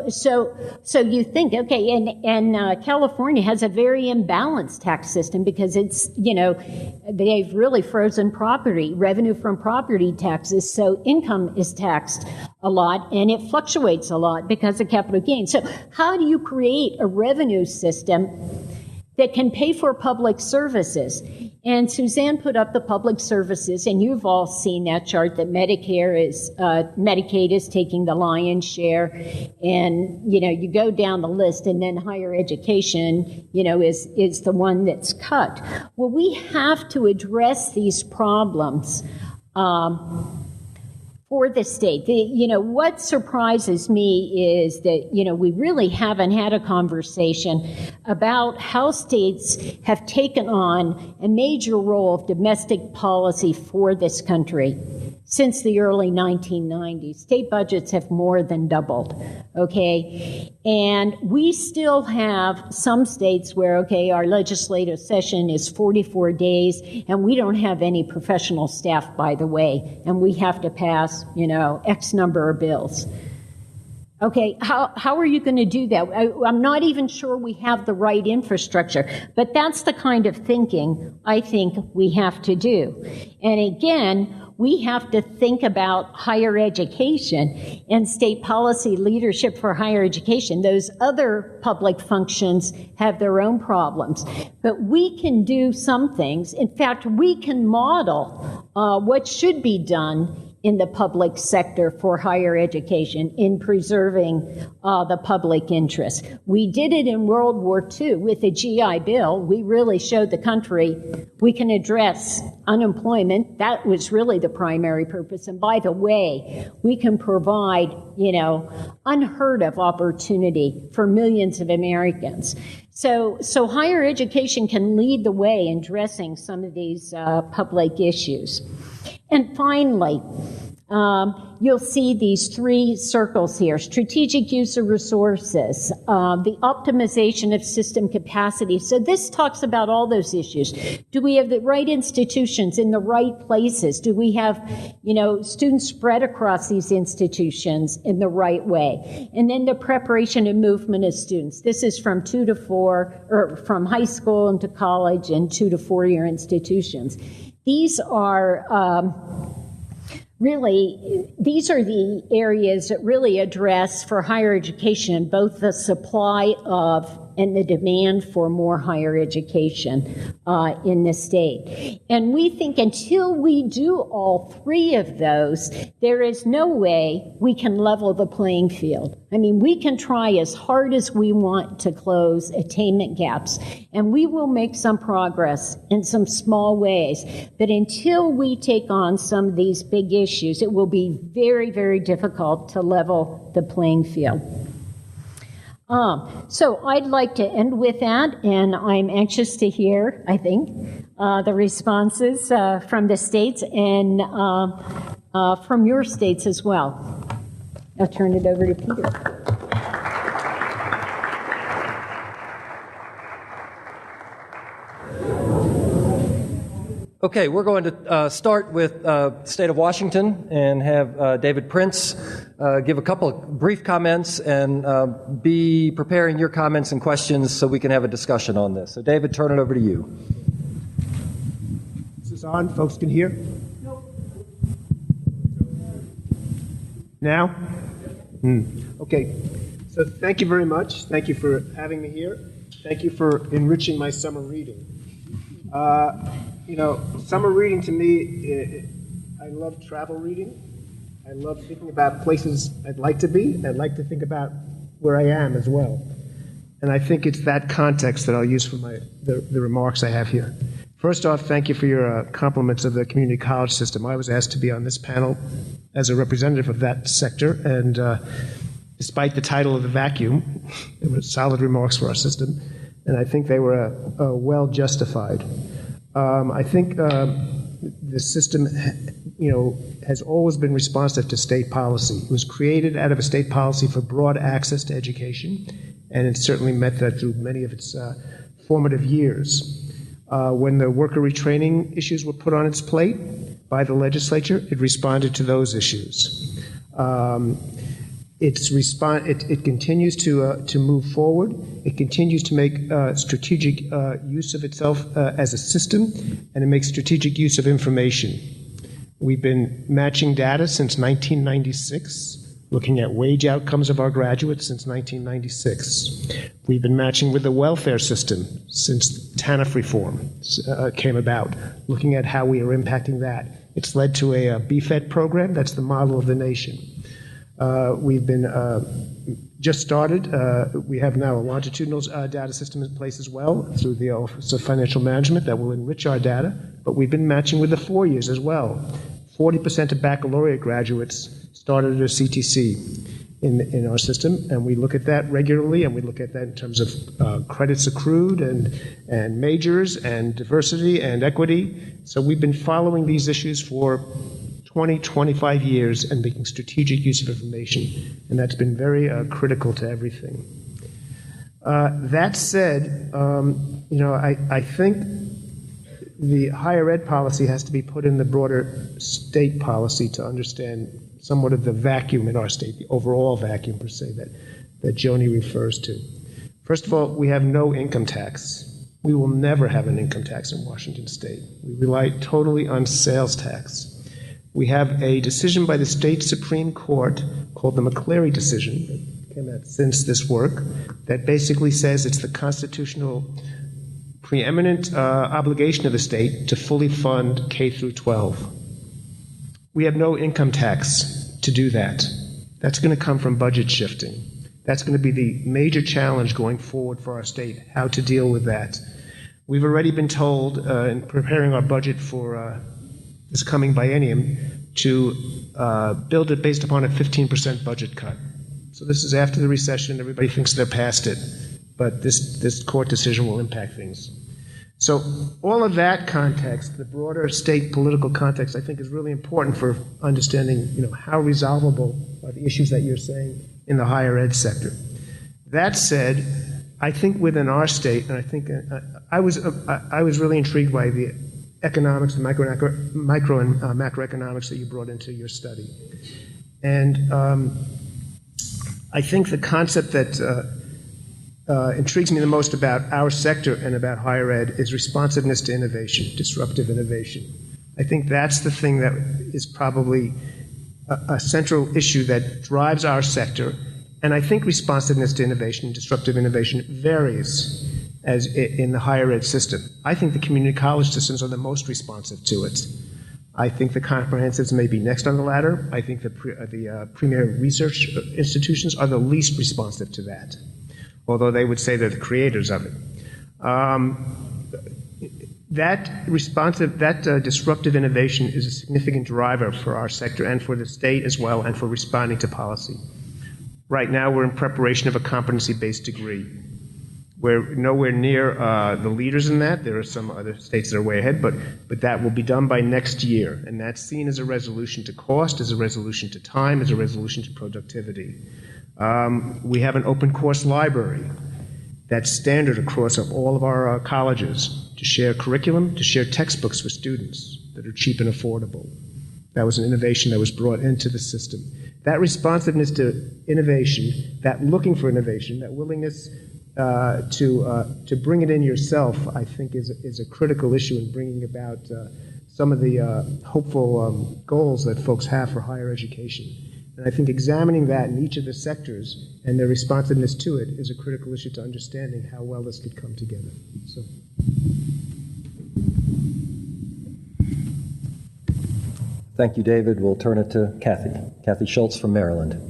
So you think, okay, and California has a very imbalanced tax system because it's, they've really frozen revenue from property taxes, so income is taxed a lot, and it fluctuates a lot because of capital gain. So how do you create a revenue system that can pay for public services? And Suzanne put up the public services, and you've all seen that chart that Medicaid is taking the lion's share, and you go down the list, and then higher education, is the one that's cut. Well, we have to address these problems for the state. What surprises me is that, we really haven't had a conversation about how states have taken on a major role of domestic policy for this country since the early 1990s. State budgets have more than doubled, okay? And we still have some states where, okay, our legislative session is 44 days, and we don't have any professional staff, by the way, and we have to pass, X number of bills. Okay, how are you going to do that? I'm not even sure we have the right infrastructure, but that's the kind of thinking I think we have to do. And again, we have to think about higher education and state policy leadership for higher education. Those other public functions have their own problems. But we can do some things. In fact, we can model what should be done in the public sector for higher education in preserving the public interest. We did it in World War II with the GI Bill. We really showed the country we can address unemployment. That was really the primary purpose. And by the way, we can provide, unheard of opportunity for millions of Americans. So higher education can lead the way in addressing some of these public issues. And finally, you'll see these three circles here: strategic use of resources, the optimization of system capacity. So this talks about all those issues. Do we have the right institutions in the right places? Do we have, students spread across these institutions in the right way? And then the preparation and movement of students. This is from 2 to 4, or from high school into college and 2 to 4 year institutions. These are these are the areas that really address for higher education both the supply of and the demand for more higher education in the state. And we think until we do all three of those, there is no way we can level the playing field. I mean, we can try as hard as we want to close attainment gaps, and we will make some progress in some small ways. But until we take on some of these big issues, it will be very, very difficult to level the playing field. So I'd like to end with that, and I'm anxious to hear, I think, the responses from the states and from your states as well. I'll turn it over to Peter. Okay, we're going to start with the state of Washington and have David Prince give a couple of brief comments and be preparing your comments and questions so we can have a discussion on this. So David, turn it over to you. This is on. Folks can hear? Nope. Now? Okay. So thank you very much. Thank you for having me here. Thank you for enriching my summer reading. Summer reading to me, I love travel reading. I love thinking about places I'd like to be. I'd like to think about where I am as well. And I think it's that context that I'll use for the remarks I have here. First off, thank you for your compliments of the community college system. I was asked to be on this panel as a representative of that sector, and despite the title of the vacuum, there were solid remarks for our system, and I think they were well justified. I think the system, has always been responsive to state policy. It was created out of a state policy for broad access to education, and it certainly met that through many of its formative years. When the worker retraining issues were put on its plate by the legislature, it responded to those issues. It continues to move forward. It continues to make strategic use of itself as a system, and it makes strategic use of information. We've been matching data since 1996, looking at wage outcomes of our graduates since 1996. We've been matching with the welfare system since TANF reform came about, looking at how we are impacting that. It's led to a BFED program that's the model of the nation. We've been just started. We have now a longitudinal data system in place as well through the Office of Financial Management that will enrich our data, but we've been matching with the 4 years as well. 40% of baccalaureate graduates started at a CTC in our system, and we look at that regularly, and we look at that in terms of credits accrued and majors and diversity and equity. So we've been following these issues for 20, 25 years and making strategic use of information, and that's been very critical to everything. That said, I think the higher ed policy has to be put in the broader state policy to understand somewhat of the vacuum in our state, the overall vacuum per se that Joni refers to. First of all, we have no income tax. We will never have an income tax in Washington state. We rely totally on sales tax. We have a decision by the state Supreme Court called the McCleary decision that came out since this work that basically says it's the constitutional preeminent obligation of the state to fully fund K through 12. We have no income tax to do that. That's going to come from budget shifting. That's going to be the major challenge going forward for our state, how to deal with that. We've already been told in preparing our budget for this coming biennium to build it based upon a 15% budget cut. So this is after the recession. Everybody thinks they're past it, but this court decision will impact things. So all of that context, the broader state political context, I think is really important for understanding, how resolvable are the issues that you're saying in the higher ed sector. That said, I think within our state, and I think I was really intrigued by the economics, the micro and macroeconomics that you brought into your study. And I think the concept that intrigues me the most about our sector and about higher ed is responsiveness to innovation, disruptive innovation. I think that's the thing that is probably a central issue that drives our sector. And I think responsiveness to innovation, disruptive innovation, varies as in the higher ed system. I think the community college systems are the most responsive to it. I think the comprehensives may be next on the ladder. I think the premier research institutions are the least responsive to that, although they would say they're the creators of it. That disruptive innovation is a significant driver for our sector and for the state as well, and for responding to policy. Right now, we're in preparation of a competency-based degree. We're nowhere near the leaders in that. There are some other states that are way ahead, but that will be done by next year. And that's seen as a resolution to cost, as a resolution to time, as a resolution to productivity. We have an open course library that's standard across all of our colleges to share curriculum, to share textbooks with students that are cheap and affordable. That was an innovation that was brought into the system. That responsiveness to innovation, that looking for innovation, that willingness to bring it in yourself, I think is a critical issue in bringing about some of the hopeful goals that folks have for higher education. And I think examining that in each of the sectors and their responsiveness to it is a critical issue to understanding how well this could come together. So. Thank you, David. We'll turn it to Kathy. Kathy Schultz from Maryland.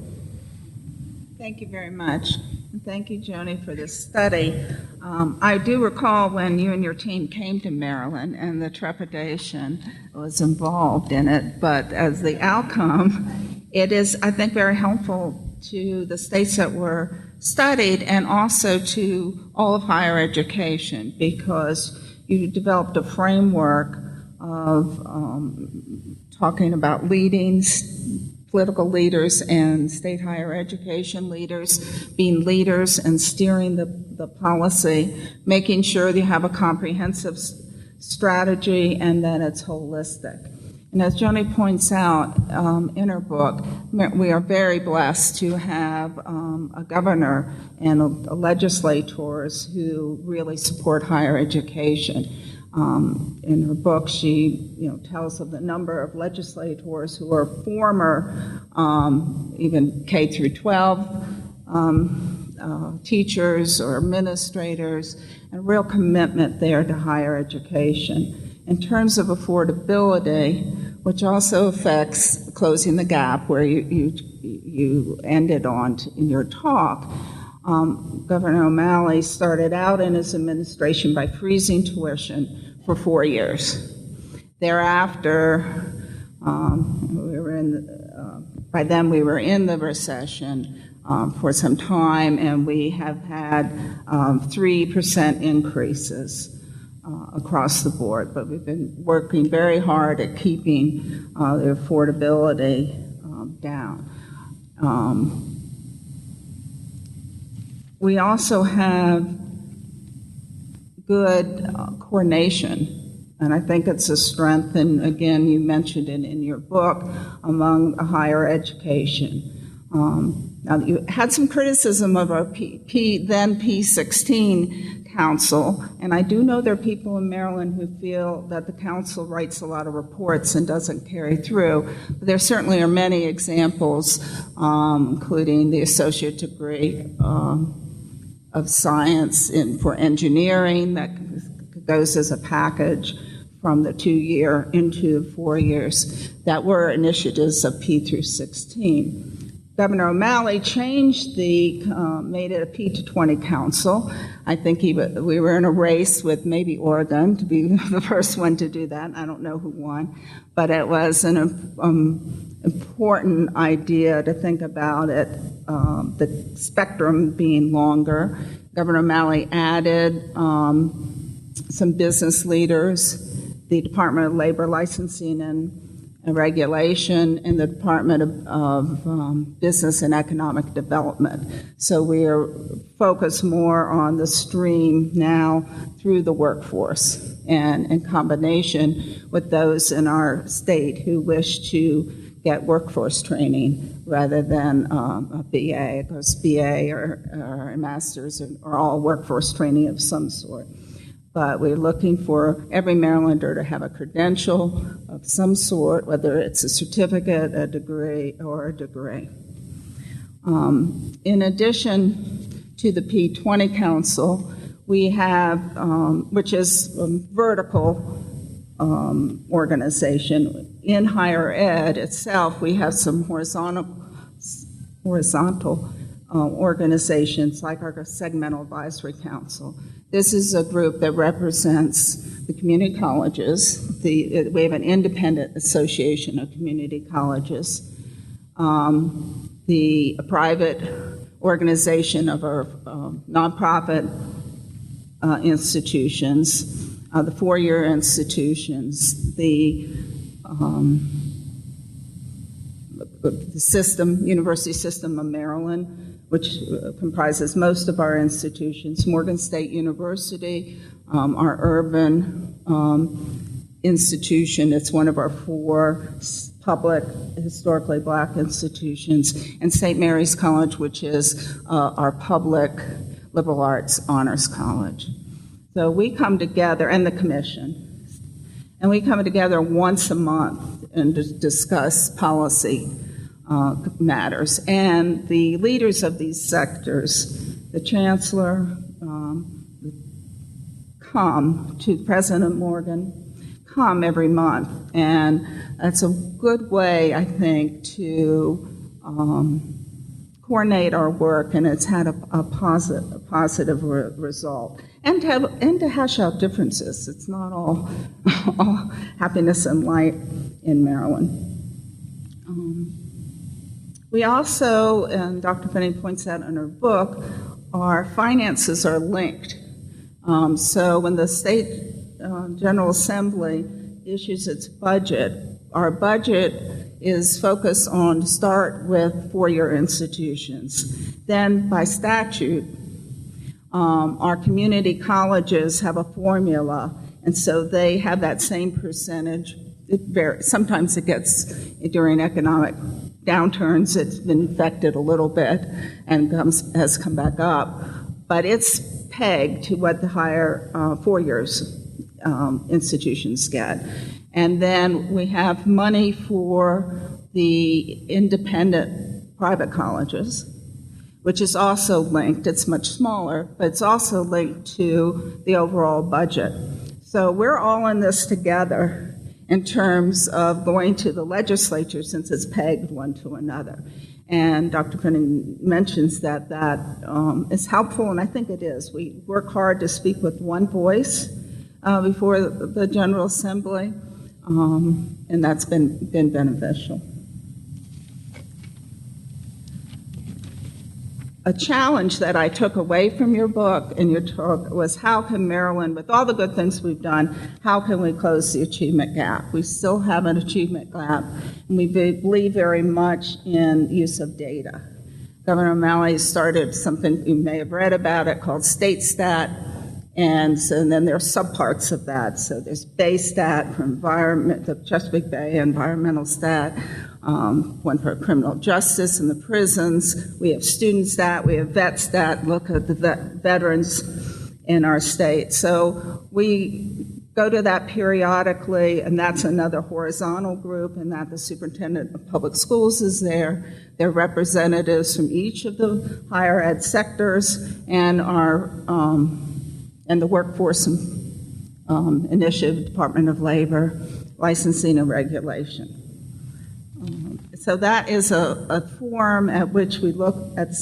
Thank you very much. And thank you, Joni, for this study. I do recall when you and your team came to Maryland and the trepidation was involved in it, but as the outcome, it is, I think, very helpful to the states that were studied and also to all of higher education, because you developed a framework of talking about leading political leaders and state higher education leaders, being leaders and steering the policy, making sure that you have a comprehensive strategy and that it's holistic. And as Joni points out in her book, we are very blessed to have a governor and legislators who really support higher education. In her book, she tells of the number of legislators who are former, even K through 12 teachers or administrators, and real commitment there to higher education. In terms of affordability, which also affects closing the gap, where you ended on in your talk, Governor O'Malley started out in his administration by freezing tuition for 4 years. Thereafter, by then we were in the recession for some time, and we have had 3% increases across the board. But we've been working very hard at keeping the affordability down. We also have good coordination, and I think it's a strength, and again, you mentioned it in your book, among higher education. Now, you had some criticism of our then P16 council, and I do know there are people in Maryland who feel that the council writes a lot of reports and doesn't carry through. But there certainly are many examples, including the associate degree of science for engineering that goes as a package from the 2-year into 4 years, that were initiatives of P through 16. Governor O'Malley changed made it a P to 20 council. I think we were in a race with maybe Oregon to be the first one to do that. I don't know who won, but it was an important idea to think about it, the spectrum being longer. Governor O'Malley added some business leaders, the Department of Labor Licensing and Regulation, and the Department of Business and Economic Development. So we are focused more on the stream now through the workforce, and in combination with those in our state who wish to get workforce training rather than a BA, because BA or a master's are all workforce training of some sort. But we're looking for every Marylander to have a credential of some sort, whether it's a certificate, a degree, or a degree. In addition to the P20 Council, we have, which is a vertical organization. In higher ed itself, we have some horizontal organizations like our Segmental Advisory Council. This is a group that represents the community colleges. We have an independent association of community colleges, the private organization of our nonprofit institutions, the four-year institutions, the University System of Maryland, which comprises most of our institutions, Morgan State University, our urban institution. It's one of our four public, historically black institutions, and St. Mary's College, which is our public liberal arts honors college. So we come together, and the commission, and we come together once a month and discuss policy matters. And the leaders of these sectors, the chancellor, come to President Morgan, come every month. And that's a good way, I think, to coordinate our work, and it's had a positive result. And to hash out differences. It's not all happiness and light in Maryland. We also, and Dr. Finney points out in her book, our finances are linked. So when the state General Assembly issues its budget, our budget is focused on start with four-year institutions. Then by statute, our community colleges have a formula, and so they have that same percentage. It varies. Sometimes it gets, during economic downturns, it's been affected a little bit and has come back up, but it's pegged to what the higher 4 years institutions get. And then we have money for the independent private colleges, which is also linked. It's much smaller, but it's also linked to the overall budget. So we're all in this together in terms of going to the legislature, since it's pegged one to another. And Dr. Finney mentions that is helpful, and I think it is. We work hard to speak with one voice before the General Assembly, and that's been beneficial. A challenge that I took away from your book and your talk was, how can Maryland, with all the good things we've done, how can we close the achievement gap? We still have an achievement gap, and we believe very much in use of data. Governor O'Malley started something, you may have read about it, called State Stat, and then there are subparts of that. So there's Bay Stat for environment, the Chesapeake Bay environmental stat, one for criminal justice in the prisons. We have student stat, we have vet stat, look at the veterans in our state. So we go to that periodically, and that's another horizontal group, and that the superintendent of public schools is there. There are representatives from each of the higher ed sectors, and the workforce initiative, Department of Labor, licensing and regulation. So that is a forum at which we look at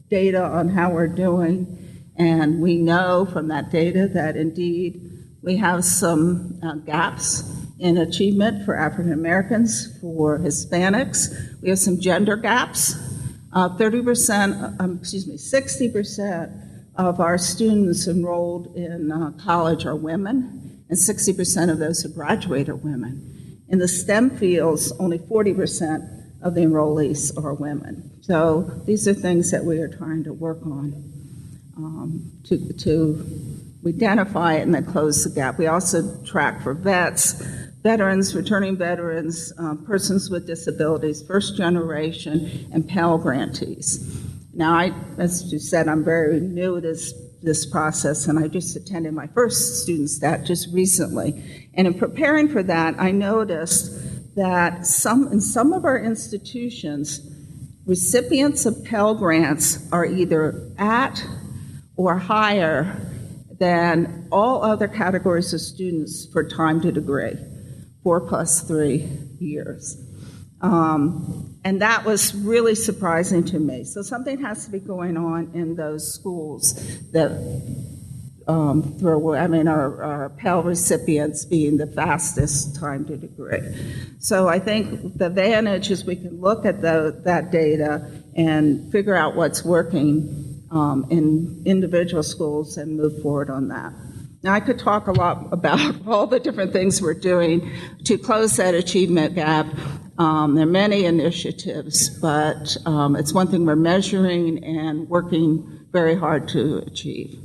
data on how we're doing, and we know from that data that indeed we have some gaps in achievement for African Americans, for Hispanics. We have some gender gaps. 60% of our students enrolled in college are women, and 60% of those who graduate are women. In the STEM fields, only 40% of the enrollees are women. So these are things that we are trying to work on to identify it and then close the gap. We also track for veterans, returning veterans, persons with disabilities, first generation, and Pell grantees. Now, as you said, I'm very new to this process, and I just attended my first student stat just recently. And in preparing for that, I noticed that in some of our institutions, recipients of Pell Grants are either at or higher than all other categories of students for time to degree, 4 + 3 years. And that was really surprising to me. So something has to be going on in those schools that our Pell recipients being the fastest time to degree. So I think the advantage is we can look at that data and figure out what's working in individual schools and move forward on that. Now, I could talk a lot about all the different things we're doing to close that achievement gap. There are many initiatives, but it's one thing we're measuring and working very hard to achieve.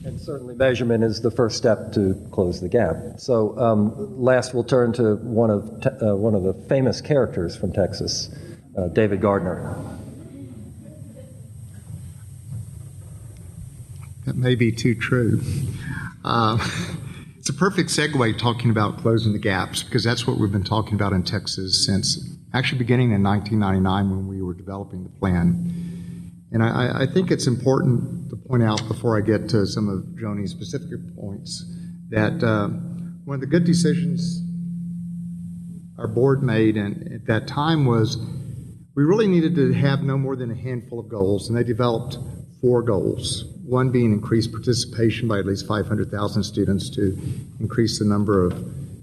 And certainly measurement is the first step to close the gap. So last we'll turn to one of the famous characters from Texas, David Gardner. That may be too true. It's a perfect segue talking about closing the gaps, because that's what we've been talking about in Texas since actually beginning in 1999 when we were developing the plan. And I think it's important to point out before I get to some of Joni's specific points that one of the good decisions our board made at that time was we really needed to have no more than a handful of goals, and they developed 4 goals. One being increased participation by at least 500,000 students to increase the number of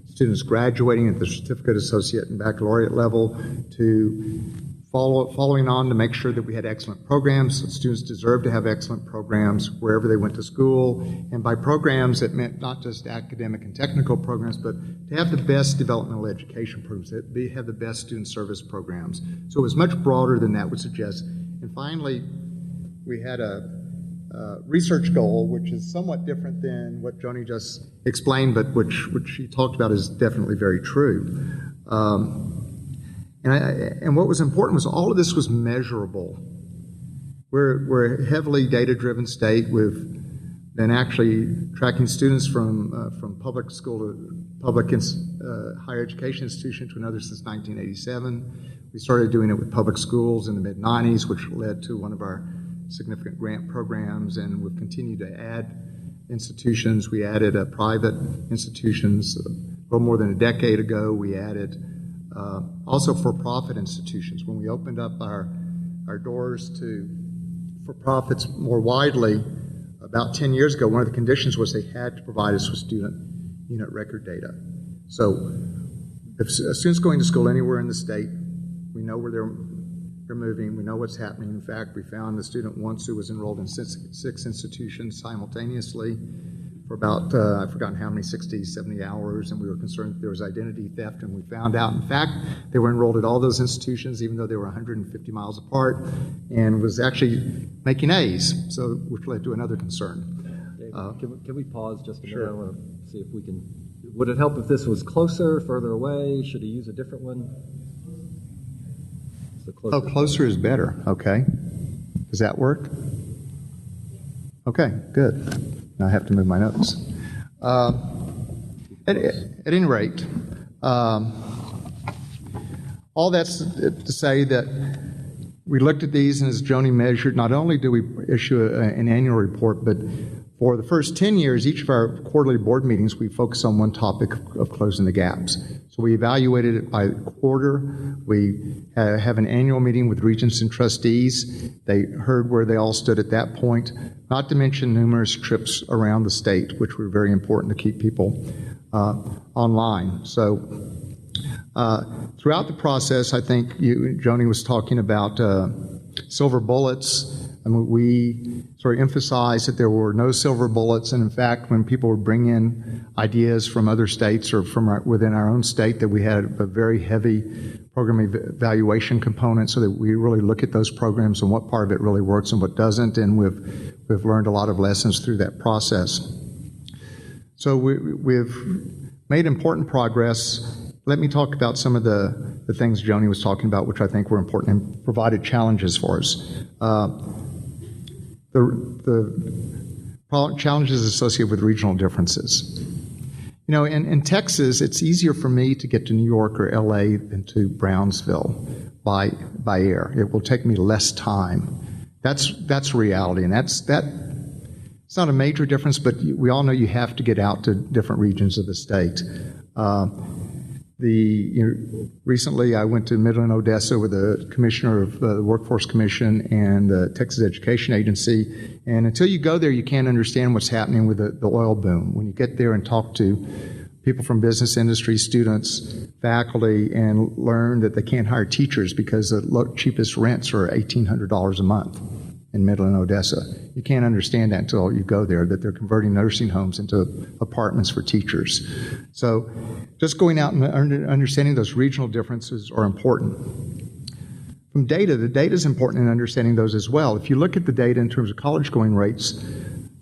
students graduating at the certificate, associate, and baccalaureate level, to following on to make sure that we had excellent programs. Students deserve to have excellent programs wherever they went to school. And by programs, it meant not just academic and technical programs, but to have the best developmental education programs, to have the best student service programs. So it was much broader than that would suggest. And finally, we had a research goal, which is somewhat different than what Joni just explained, but which she talked about is definitely very true. And what was important was all of this was measurable. We're a heavily data-driven state. We've been actually tracking students from public school to public higher education institution to another since 1987. We started doing it with public schools in the mid-90s, which led to one of our significant grant programs, and we've continued to add institutions. We added private institutions a little more than a decade ago. We added also for-profit institutions. When we opened up our doors to for-profits more widely about 10 years ago, one of the conditions was they had to provide us with student unit record data. So if a student's going to school anywhere in the state, we know where they're moving, we know what's happening. In fact, we found a student once who was enrolled in six institutions simultaneously for about, I've forgotten how many, 60, 70 hours, and we were concerned that there was identity theft, and we found out, in fact, they were enrolled at all those institutions, even though they were 150 miles apart, and was actually making A's, so which led to another concern. Can we pause just a minute? Sure. I want to see if we can. Would it help if this was closer, further away? Should he use a different one? So closer. Oh, closer is better. Okay. Does that work? Okay, good. Now I have to move my notes. At any rate, all that's to say that we looked at these, and as Joni measured, not only do we issue an annual report, but for the first 10 years, each of our quarterly board meetings, we focus on one topic of closing the gaps. So we evaluated it by quarter. We have an annual meeting with regents and trustees. They heard where they all stood at that point, not to mention numerous trips around the state, which were very important to keep people online. So Throughout the process, I think Joni was talking about silver bullets. I mean, we sort of emphasized that there were no silver bullets, and in fact, when people would bring in ideas from other states or from within our own state, that we had a very heavy program evaluation component, so that we really look at those programs and what part of it really works and what doesn't, and we've learned a lot of lessons through that process. So we've made important progress. Let me talk about some of the things Joni was talking about, which I think were important and provided challenges for us. The challenges associated with regional differences. You know, in Texas, it's easier for me to get to New York or LA than to Brownsville by air. It will take me less time. That's reality, and it's not a major difference, but we all know you have to get out to different regions of the state. Recently, I went to Midland, Odessa with the commissioner of the Workforce Commission and the Texas Education Agency, and until you go there, you can't understand what's happening with the oil boom. When you get there and talk to people from business industry, students, faculty, and learn that they can't hire teachers because the cheapest rents are $1,800 a month in Midland, Odessa. You can't understand that until you go there, that they're converting nursing homes into apartments for teachers. So just going out and understanding those regional differences are important. From data, the data is important in understanding those as well. If you look at the data in terms of college-going rates,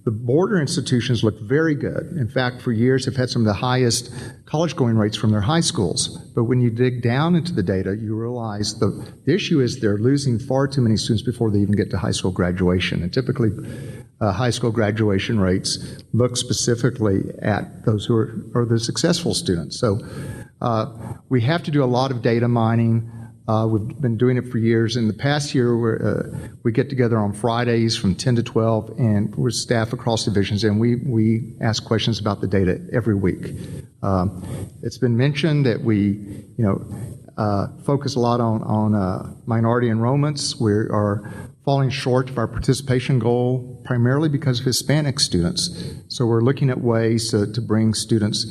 the border institutions look very good. In fact, for years have had some of the highest college-going rates from their high schools. But when you dig down into the data, you realize the issue is they're losing far too many students before they even get to high school graduation. And typically, high school graduation rates look specifically at those who are the successful students. So we have to do a lot of data mining. We've been doing it for years. In the past year, we get together on Fridays from 10 to 12, and we're staff across divisions, and we ask questions about the data every week. It's been mentioned that we, focus a lot on minority enrollments. We are falling short of our participation goal, primarily because of Hispanic students. So we're looking at ways to bring students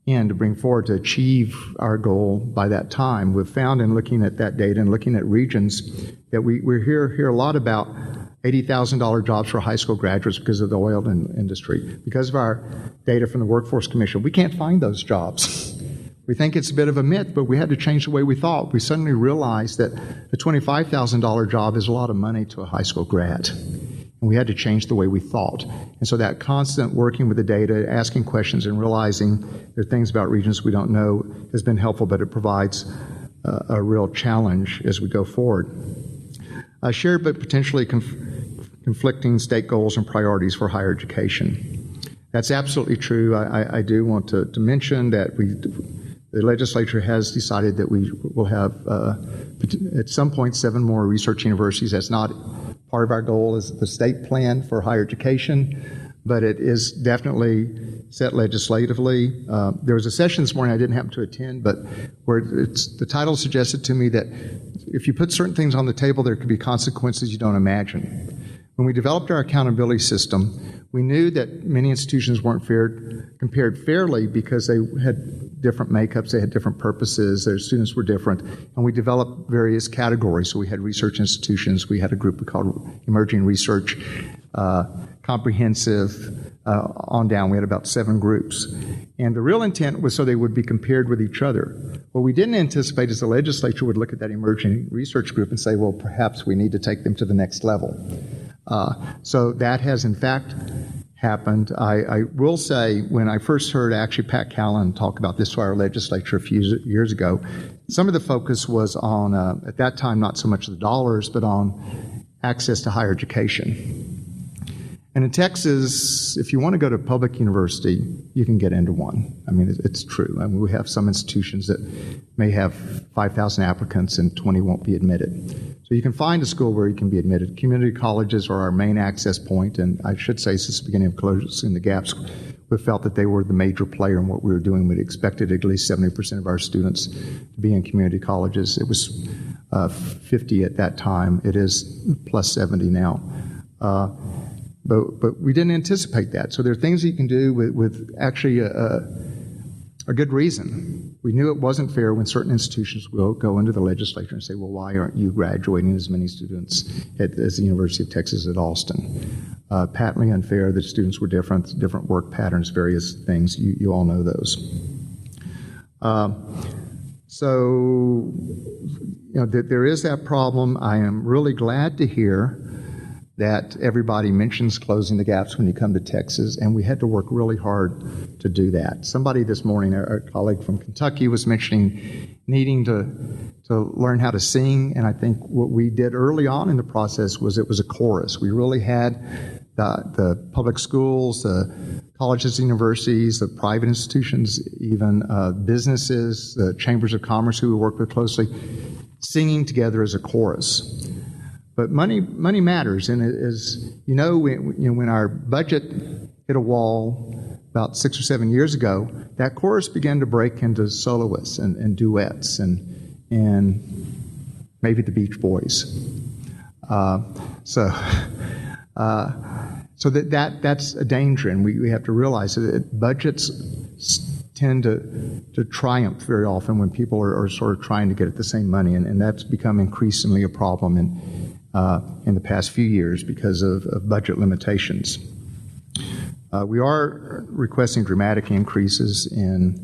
in, to bring forward, to achieve our goal by that time. We've found in looking at that data and looking at regions that we hear a lot about $80,000 jobs for high school graduates because of the oil industry. Because of our data from the Workforce Commission, we can't find those jobs. We think it's a bit of a myth, but we had to change the way we thought. We suddenly realized that a $25,000 job is a lot of money to a high school grad. And we had to change the way we thought. And so that constant working with the data, asking questions, and realizing there are things about regions we don't know has been helpful, but it provides a real challenge as we go forward. Shared but potentially conflicting state goals and priorities for higher education. That's absolutely true. I do want to mention that the legislature has decided that we will have, at some point, 7 more research universities. That's not part of our goal is the state plan for higher education, but it is definitely set legislatively. There was a session this morning I didn't happen to attend, but where the title suggested to me that if you put certain things on the table, there could be consequences you don't imagine. When we developed our accountability system, we knew that many institutions weren't compared fairly because they had different makeups, they had different purposes, their students were different, and we developed various categories. So we had research institutions, we had a group called emerging research, comprehensive, on down. We had about 7 groups. And the real intent was so they would be compared with each other. What we didn't anticipate is the legislature would look at that emerging research group and say, well, perhaps we need to take them to the next level. So that has, in fact, happened. I will say, when I first heard actually Pat Callan talk about this to our legislature a few years ago, some of the focus was on, at that time, not so much the dollars, but on access to higher education. And in Texas, if you want to go to a public university, you can get into one. I mean, it's true. I mean, we have some institutions that may have 5,000 applicants and 20 won't be admitted. So you can find a school where you can be admitted. Community colleges are our main access point, and I should say since the beginning of closing the gaps, we felt that they were the major player in what we were doing. We expected at least 70% of our students to be in community colleges. It was 50 at that time. It is plus 70 now. But we didn't anticipate that. So there are things that you can do with actually a good reason. We knew it wasn't fair when certain institutions will go into the legislature and say, well, why aren't you graduating as many students as the University of Texas at Austin? Patently unfair that students were different work patterns, various things. You all know those. So, there is that problem. I am really glad to hear that everybody mentions closing the gaps when you come to Texas, and we had to work really hard to do that. Somebody this morning, our colleague from Kentucky, was mentioning needing to learn how to sing, and I think what we did early on in the process was it was a chorus. We really had the public schools, the colleges, universities, the private institutions, even businesses, the chambers of commerce who we work with closely, singing together as a chorus. But money matters, and as you know, when our budget hit a wall about 6 or 7 years ago, that chorus began to break into soloists and duets and maybe the Beach Boys. So that's a danger, and we have to realize that budgets tend to triumph very often when people are sort of trying to get at the same money, and that's become increasingly a problem in the past few years because of budget limitations. We are requesting dramatic increases in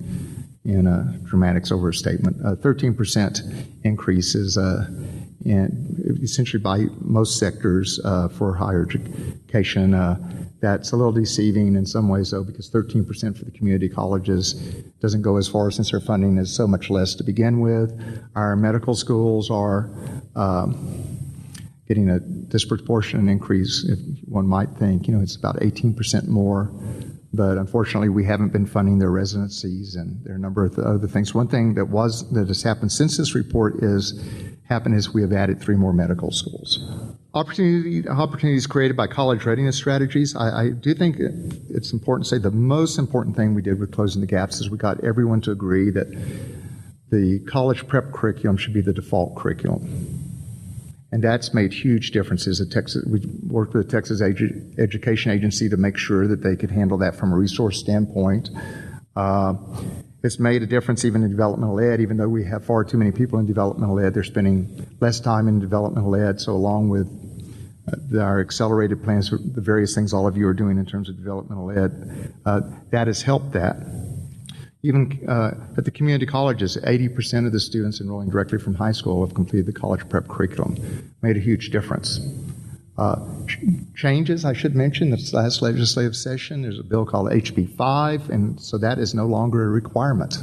dramatics overstatement. 13% increases essentially by most sectors for higher education. That's a little deceiving in some ways, though, because 13% for the community colleges doesn't go as far since their funding is so much less to begin with. Our medical schools are getting a disproportionate increase, if one might think. It's about 18% more. But unfortunately, we haven't been funding their residencies, and there are a number of other things. One thing that has happened since this report is we have added 3 more medical schools. Opportunities created by college readiness strategies. I do think it's important to say the most important thing we did with closing the gaps is we got everyone to agree that the college prep curriculum should be the default curriculum. And that's made huge differences at Texas. We worked with the Texas Education Agency to make sure that they could handle that from a resource standpoint. It's made a difference even in developmental ed. Even though we have far too many people in developmental ed, they're spending less time in developmental ed. So along with our accelerated plans for the various things all of you are doing in terms of developmental ed, that has helped that. Even at the community colleges, 80% of the students enrolling directly from high school have completed the college prep curriculum. Made a huge difference. Changes, I should mention, this last legislative session, there's a bill called HB 5, and so that is no longer a requirement.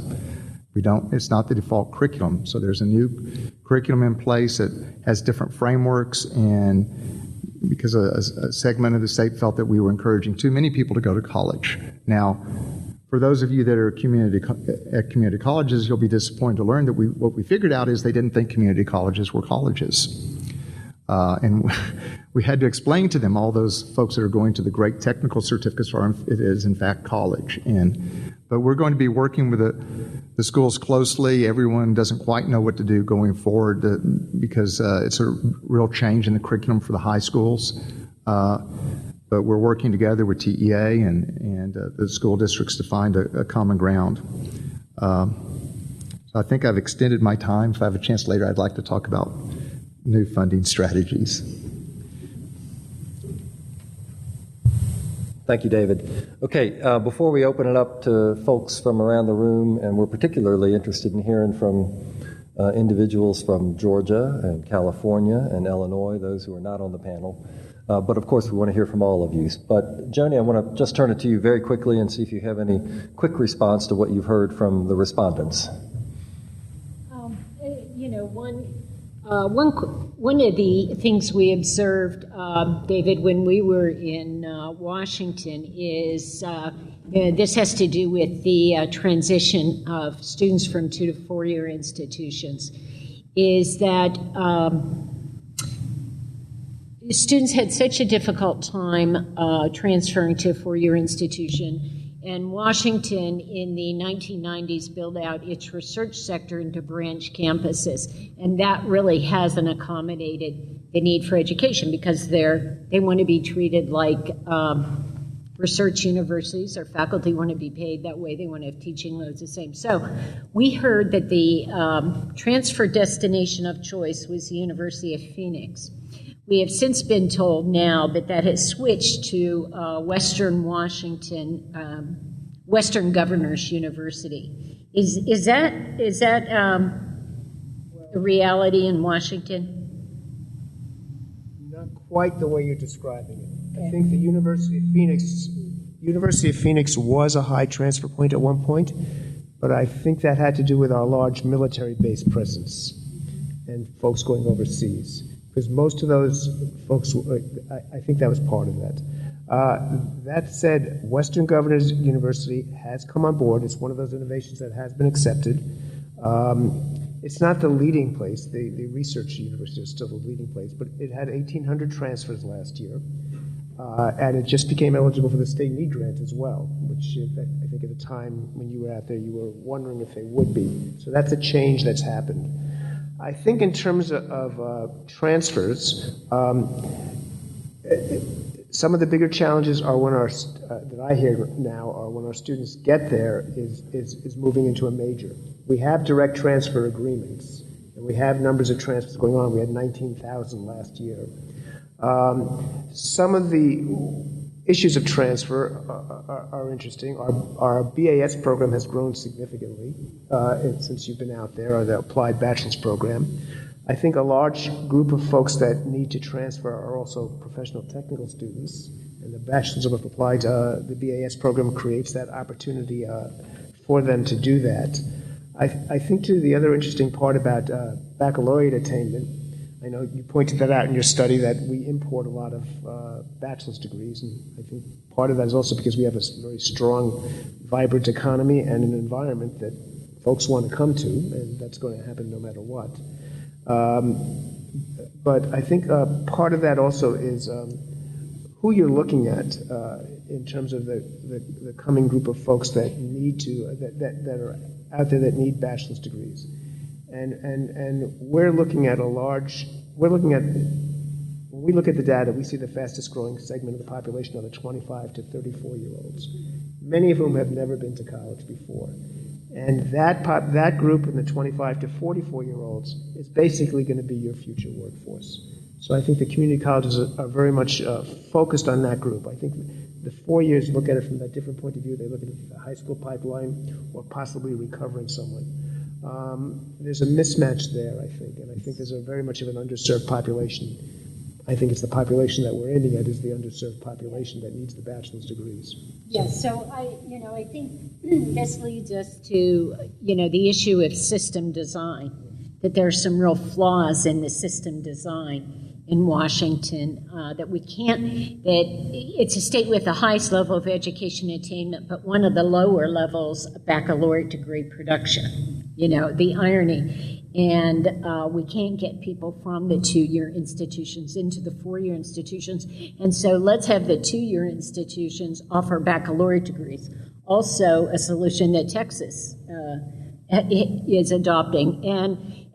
It's not the default curriculum. So there's a new curriculum in place that has different frameworks, and because a segment of the state felt that we were encouraging too many people to go to college. Now, for those of you that are at community colleges, you'll be disappointed to learn that what we figured out is they didn't think community colleges were colleges. And we had to explain to them, all those folks that are going to the great technical certificates firm, it is in fact college. But we're going to be working with the schools closely. Everyone doesn't quite know what to do going forward because it's a real change in the curriculum for the high schools. But we're working together with TEA and the school districts to find a common ground. So I think I've extended my time. If I have a chance later, I'd like to talk about new funding strategies. Thank you, David. Okay, before we open it up to folks from around the room, and we're particularly interested in hearing from individuals from Georgia and California and Illinois, those who are not on the panel. But of course, we want to hear from all of you. But Joni, I want to just turn it to you very quickly and see if you have any quick response to what you've heard from the respondents. One of the things we observed, David, when we were in Washington is this has to do with the transition of students from 2 to 4 year institutions, is that students had such a difficult time transferring to a 4 year institution. And Washington, in the 1990s, built out its research sector into branch campuses. And that really hasn't accommodated the need for education because they want to be treated like research universities, our faculty want to be paid that way. They want to have teaching loads the same. So we heard that the transfer destination of choice was the University of Phoenix. We have since been told now that that has switched to Western Washington, Western Governors University. Is that the reality in Washington? Not quite the way you're describing it. I think the University of Phoenix was a high transfer point at one point, but I think that had to do with our large military base presence and folks going overseas. Because most of those folks, I think that was part of that. That said, Western Governors University has come on board. It's one of those innovations that has been accepted. It's not the leading place. The research university is still the leading place, but it had 1,800 transfers last year. And it just became eligible for the state need grant as well, which I think at the time when you were out there, you were wondering if they would be. So that's a change that's happened. I think in terms of transfers, some of the bigger challenges are when that I hear now are when our students get there is moving into a major. We have direct transfer agreements, and we have numbers of transfers going on. We had 19,000 last year. Some of the issues of transfer are interesting. Our BAS program has grown significantly since you've been out there, or the Applied Bachelor's program. I think a large group of folks that need to transfer are also professional technical students, and the Bachelor's of Applied, the BAS program creates that opportunity for them to do that. I think, too, the other interesting part about baccalaureate attainment, I know you pointed that out in your study that we import a lot of bachelor's degrees, and I think part of that is also because we have a very strong, vibrant economy and an environment that folks want to come to, and that's going to happen no matter what. But I think part of that also is who you're looking at in terms of the coming group of folks that need to that are out there that need bachelor's degrees. And we're looking at when we look at the data, we see the fastest growing segment of the population are the 25 to 34-year-olds, many of whom have never been to college before. And that group in the 25 to 44-year-olds is basically going to be your future workforce. So I think the community colleges are very much focused on that group. I think the 4 years look at it from that different point of view. They look at the high school pipeline or possibly recovering someone. There's a mismatch there, I think, and I think there's very much of an underserved population. I think it's the population that we're aiming at is the underserved population that needs the bachelor's degrees. Yes, so I think this leads us to, the issue of system design, that there are some real flaws in the system design in Washington, that it's a state with the highest level of education attainment, but one of the lower levels of baccalaureate degree production. The irony. And we can't get people from the 2-year institutions into the 4-year institutions. And so let's have the 2-year institutions offer baccalaureate degrees. Also a solution that Texas is adopting.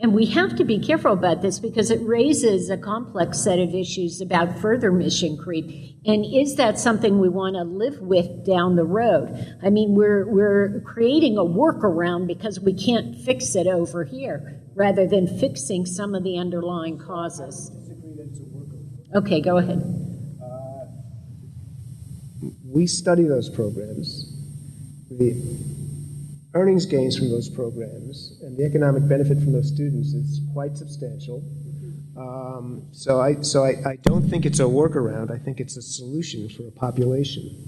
And we have to be careful about this because it raises a complex set of issues about further mission creep. And is that something we want to live with down the road? I mean, we're creating a workaround because we can't fix it over here, rather than fixing some of the underlying causes. I disagree that it's a workaround. Okay, go ahead. We study those programs. The earnings gains from those programs and the economic benefit from those students is quite substantial. So I don't think it's a workaround. I think it's a solution for a population.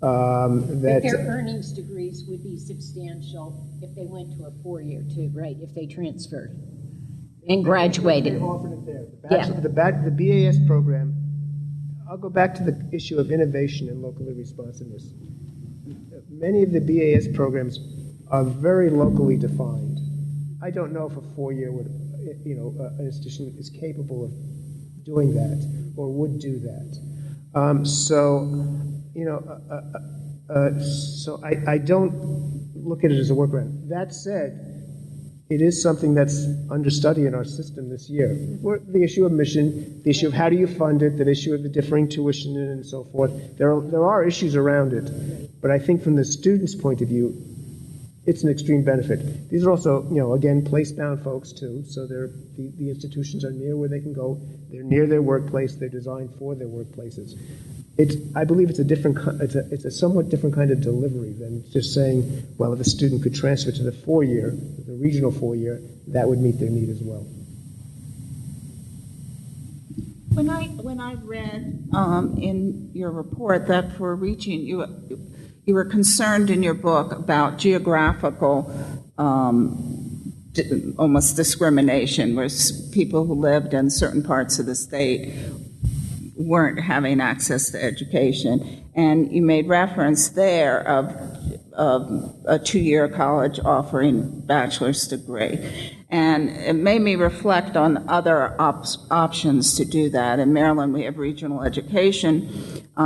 But their earnings degrees would be substantial if they went to a 4-year too, right? If they transferred and graduated. They offered it there. The BAS program, I'll go back to the issue of innovation and locally responsiveness. Many of the BAS programs are very locally defined. I don't know if a 4-year an institution is capable of doing that or would do that. So I don't look at it as a workaround. That said, it is something that's under study in our system this year. The issue of mission, the issue of how do you fund it, the issue of the differing tuition and so forth. There are issues around it. But I think from the student's point of view, it's an extreme benefit. These are also, again, place-bound folks too. So the institutions are near where they can go. They're near their workplace. They're designed for their workplaces. I believe it's a somewhat different kind of delivery than just saying, well, if a student could transfer to the 4-year, the regional 4-year, that would meet their need as well. When I read in your report that for reaching you were concerned in your book about geographical almost discrimination, where people who lived in certain parts of the state weren't having access to education. And you made reference there of a 2-year college offering bachelor's degree. And it made me reflect on other options to do that. In Maryland, we have regional education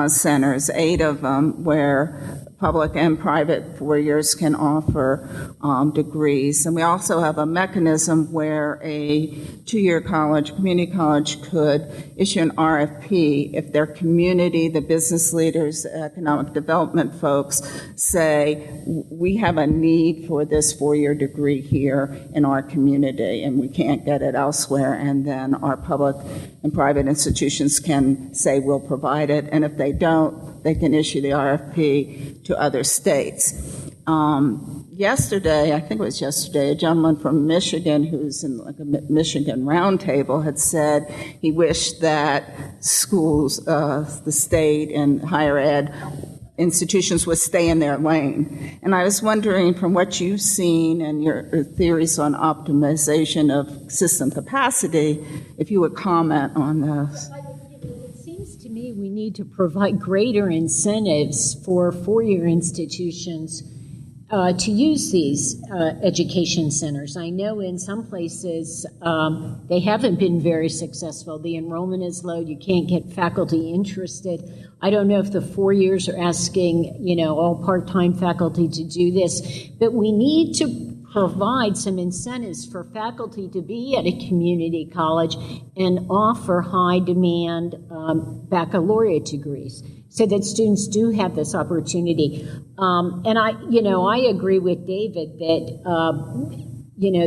centers, 8 of them, where public and private 4-years can offer degrees. And we also have a mechanism where a 2-year college, community college, could issue an RFP if their community, the business leaders, economic development folks, say, we have a need for this 4-year degree here in our community and we can't get it elsewhere. And then our public and private institutions can say, we'll provide it. And if they don't, they can issue the RFP to other states. Yesterday, I think it was yesterday, a gentleman from Michigan who's in like a Michigan roundtable had said he wished that schools, the state and higher ed institutions would stay in their lane. And I was wondering, from what you've seen and your theories on optimization of system capacity, if you would comment on this. To me, we need to provide greater incentives for 4-year institutions to use these education centers. I know in some places they haven't been very successful. The enrollment is low. You can't get faculty interested. I don't know if the 4 years are asking, all part-time faculty to do this, but we need to provide some incentives for faculty to be at a community college and offer high-demand baccalaureate degrees so that students do have this opportunity. And I agree with David that,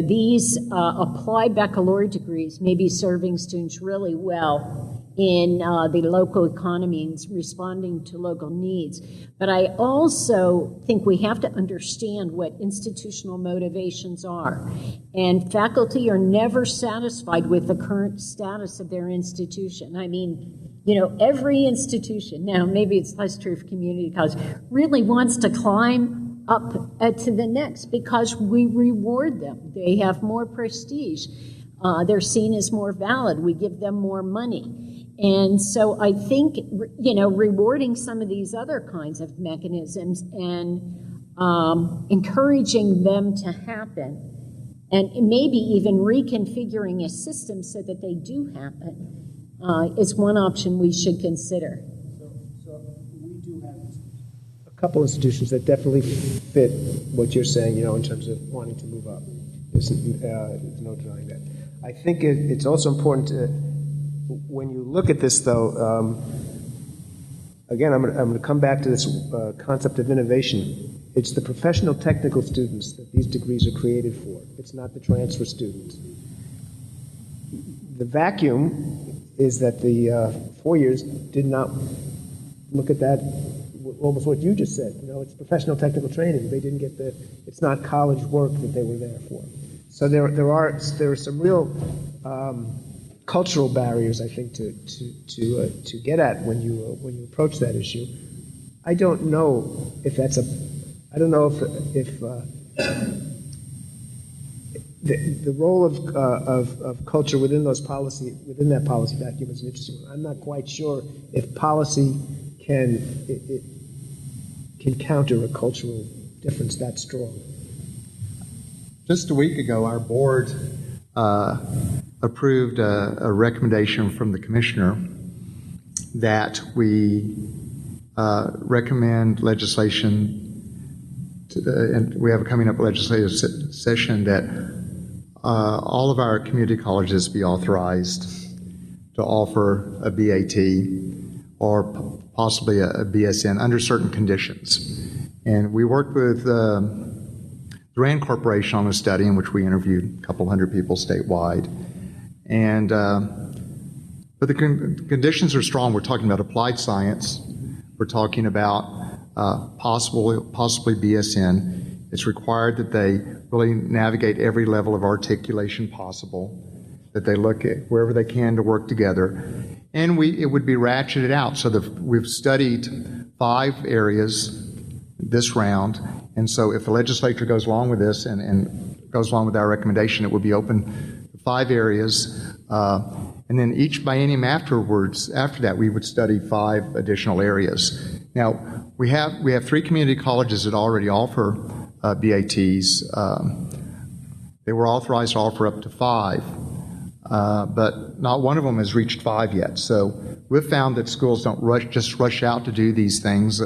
these applied baccalaureate degrees may be serving students really well in the local economy and responding to local needs. But I also think we have to understand what institutional motivations are. And faculty are never satisfied with the current status of their institution. I mean, every institution, now maybe it's less true for community college, really wants to climb up to the next because we reward them. They have more prestige. They're seen as more valid. We give them more money. And so I think, rewarding some of these other kinds of mechanisms and encouraging them to happen, and maybe even reconfiguring a system so that they do happen, is one option we should consider. So we do have a couple institutions that definitely fit what you're saying, in terms of wanting to move up. There's no denying that. I think it's also important to, when you look at this, though, again, I'm going to come back to this concept of innovation. It's the professional technical students that these degrees are created for. It's not the transfer students. The vacuum is that the 4 years did not look at that, almost what you just said. It's professional technical training. They didn't get it's not college work that they were there for. So there are some real cultural barriers, I think, to get at when you approach that issue. I don't know if that's I don't know if the role of culture within that policy vacuum is an interesting one. I'm not quite sure if policy can counter a cultural difference that strong. Just a week ago, our board approved a recommendation from the commissioner that we recommend legislation, and we have a coming up legislative session that all of our community colleges be authorized to offer a BAT or possibly a BSN under certain conditions. And we worked with the Rand Corporation on a study in which we interviewed a couple hundred people statewide. And but the conditions are strong. We're talking about applied science. We're talking about possibly BSN. It's required that they really navigate every level of articulation possible, that they look at wherever they can to work together. And it would be ratcheted out. So we've studied 5 areas this round. And so if the legislature goes along with this and goes along with our recommendation, it would be open to 5 areas. And then each biennium after that, we would study 5 additional areas. Now, we have 3 community colleges that already offer BATs. They were authorized to offer up to 5, but not one of them has reached 5 yet. So we've found that schools don't rush out to do these things.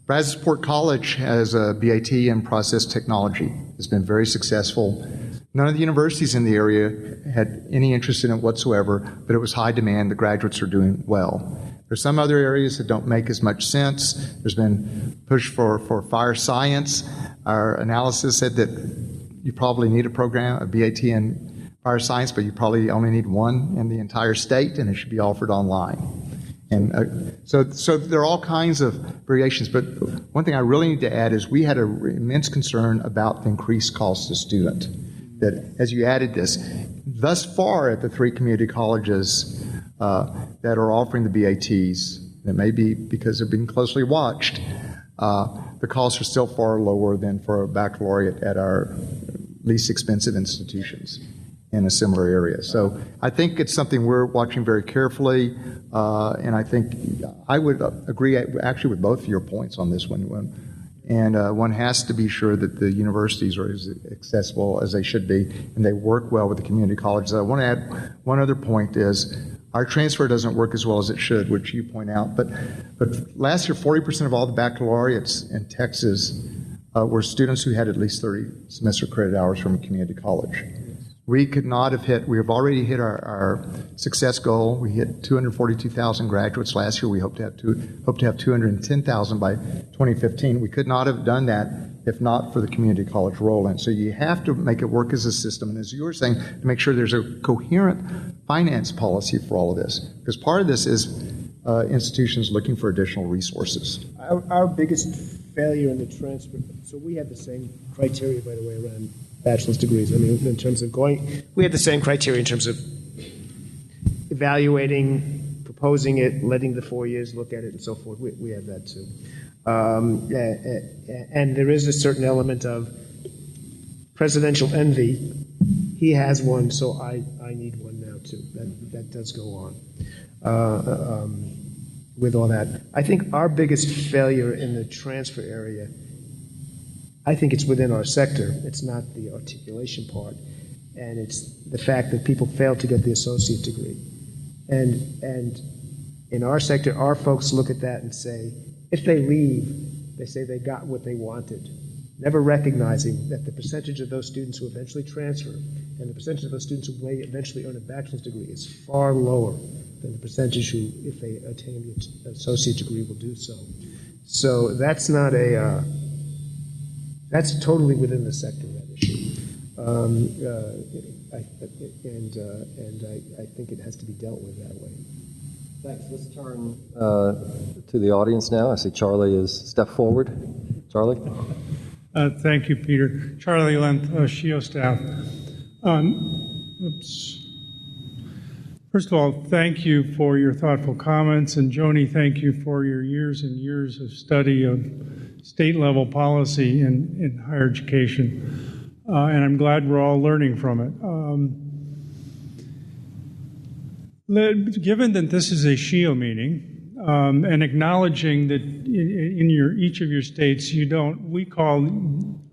Brazosport College has a BAT in process technology. It's been very successful. None of the universities in the area had any interest in it whatsoever, but it was high demand. The graduates are doing well. There's some other areas that don't make as much sense. There's been push for fire science. Our analysis said that you probably need a program, a BAT in fire science, but you probably only need one in the entire state, and it should be offered online. And so there are all kinds of variations, but one thing I really need to add is we had an immense concern about the increased cost to student. That as you added this, thus far at the 3 community colleges that are offering the BATs, it may be because they're being closely watched, the costs are still far lower than for a baccalaureate at our least expensive institutions in a similar area. So I think it's something we're watching very carefully, and I think I would agree actually with both of your points on this one. And one has to be sure that the universities are as accessible as they should be, and they work well with the community colleges. I want to add one other point is our transfer doesn't work as well as it should, which you point out. But last year, 40% of all the baccalaureates in Texas were students who had at least 30 semester credit hours from a community college. We could not have hit, we have already hit our success goal. We hit 242,000 graduates last year. We hope to have 210,000 by 2015. We could not have done that if not for the community college roll-in. So you have to make it work as a system. And as you were saying, to make sure there's a coherent finance policy for all of this. Because part of this is institutions looking for additional resources. Our biggest failure in the transfer, so we had the same criteria, by the way, around bachelor's degrees. I mean, in terms of we had the same criteria in terms of evaluating, proposing it, letting the 4 years look at it, and so forth. We have that too. And there is a certain element of presidential envy. He has one, so I need one now too. That does go on. With all that, I think our biggest failure in the transfer area, I think it's within our sector. It's not the articulation part, and it's the fact that people fail to get the associate degree. And in our sector, our folks look at that and say, if they leave, they say they got what they wanted, never recognizing that the percentage of those students who eventually transfer and the percentage of those students who may eventually earn a bachelor's degree is far lower than the percentage who, if they attain the associate degree, will do so. So that's not that's totally within the sector, that issue. I think it has to be dealt with that way. Thanks. Let's turn to the audience now. I see Charlie has stepped forward. Charlie? Thank you, Peter. Charlie Lent, SHEEO staff. First of all, thank you for your thoughtful comments, and Joni, thank you for your years and years of study of state-level policy in higher education, and I'm glad we're all learning from it. Given that this is a SHEEO meeting, and acknowledging that in each of your states, we call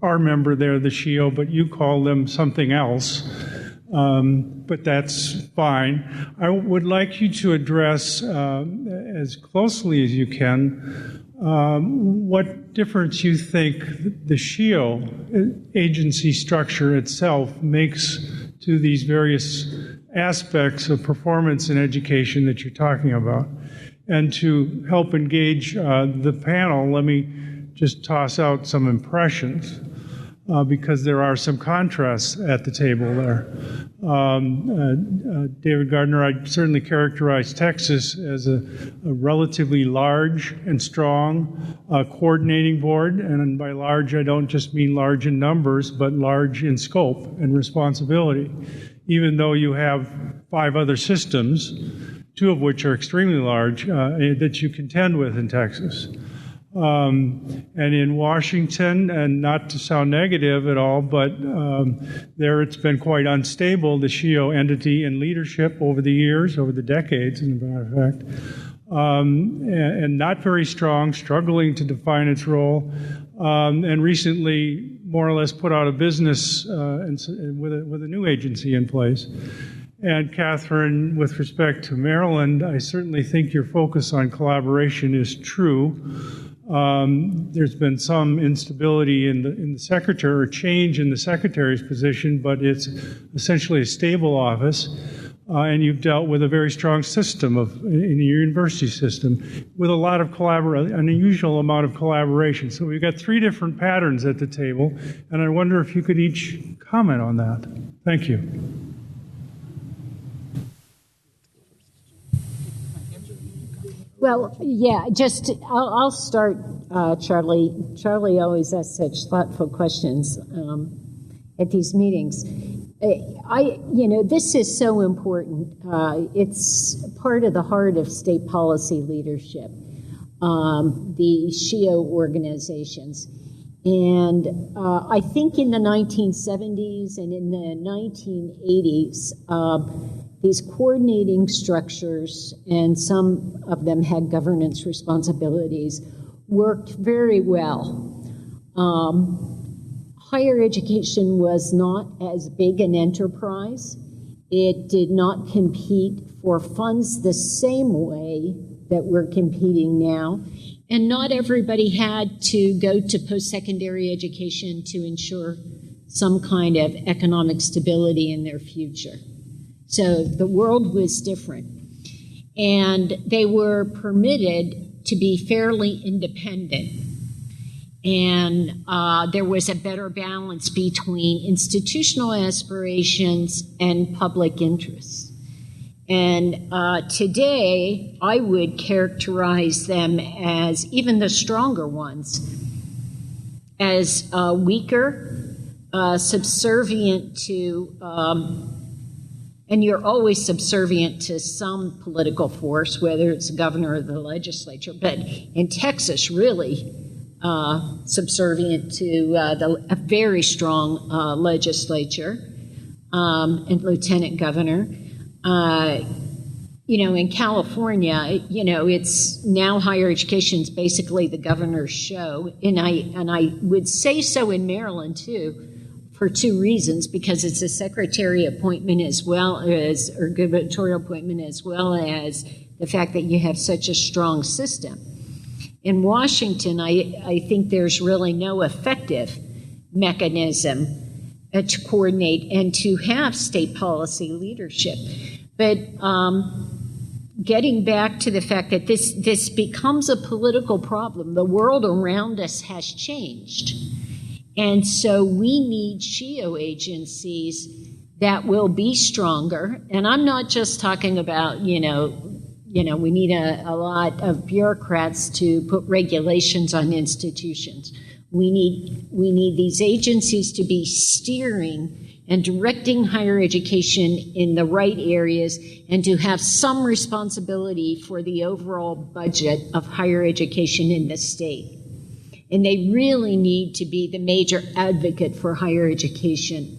our member there the SHEEO, but you call them something else. But that's fine. I would like you to address as closely as you can what difference you think the SHEEO agency structure itself makes to these various aspects of performance in education that you're talking about. And to help engage the panel, let me just toss out some impressions, because there are some contrasts at the table there. David Gardner, I'd certainly characterize Texas as a relatively large and strong coordinating board, and by large I don't just mean large in numbers, but large in scope and responsibility, even though you have 5 other systems, 2 of which are extremely large, that you contend with in Texas. And in Washington, and not to sound negative at all, but there it's been quite unstable, the SHEEO entity and leadership over the years, over the decades, as a matter of fact, and not very strong, struggling to define its role, and recently more or less put out of business with a new agency in place. And Catherine, with respect to Maryland, I certainly think your focus on collaboration is true. There's been some instability in the secretary, or change in the secretary's position, but it's essentially a stable office. And you've dealt with a very strong system in your university system with a lot of an unusual amount of collaboration. So we've got 3 different patterns at the table, and I wonder if you could each comment on that. Thank you. Well, yeah, I'll start, Charlie. Charlie always asks such thoughtful questions at these meetings. This is so important. It's part of the heart of state policy leadership, the SHEEO organizations. And I think in the 1970s and in the 1980s, these coordinating structures, and some of them had governance responsibilities, worked very well. Higher education was not as big an enterprise. It did not compete for funds the same way that we're competing now. And not everybody had to go to post-secondary education to ensure some kind of economic stability in their future. So the world was different. And they were permitted to be fairly independent. And there was a better balance between institutional aspirations and public interests. And today, I would characterize them as, even the stronger ones, as weaker, subservient to, and you're always subservient to some political force, whether it's the governor or the legislature, but in Texas, really subservient to a very strong legislature and lieutenant governor. In California, it's now higher education is basically the governor's show, and I would say so in Maryland too, for 2 reasons: because it's a secretary appointment as well as, or gubernatorial appointment, as well as the fact that you have such a strong system. In Washington, I think there's really no effective mechanism to coordinate and to have state policy leadership. But getting back to the fact that this becomes a political problem, the world around us has changed. And so we need SHEEO agencies that will be stronger. And I'm not just talking about, we need a lot of bureaucrats to put regulations on institutions. We need these agencies to be steering and directing higher education in the right areas, and to have some responsibility for the overall budget of higher education in the state. And they really need to be the major advocate for higher education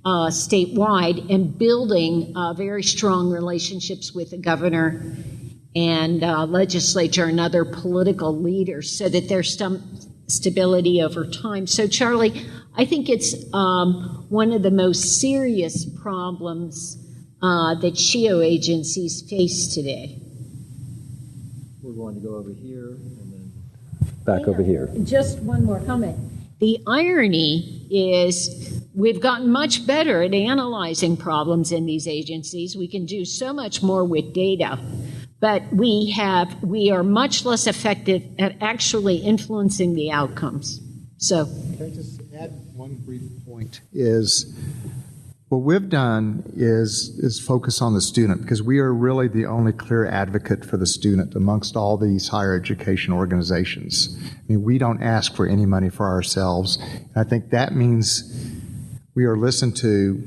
statewide, and building very strong relationships with the governor and legislature and other political leaders, so that there's some stability over time. So, Charlie, I think it's one of the most serious problems that SHEEO agencies face today. We're going to go over here, and then back over here. Just one more comment. The irony is we've gotten much better at analyzing problems in these agencies. We can do so much more with data, but we are much less effective at actually influencing the outcomes. So, can I just add one brief point? Is what we've done is focus on the student, because we are really the only clear advocate for the student amongst all these higher education organizations. I mean, we don't ask for any money for ourselves. And I think that means we are listened to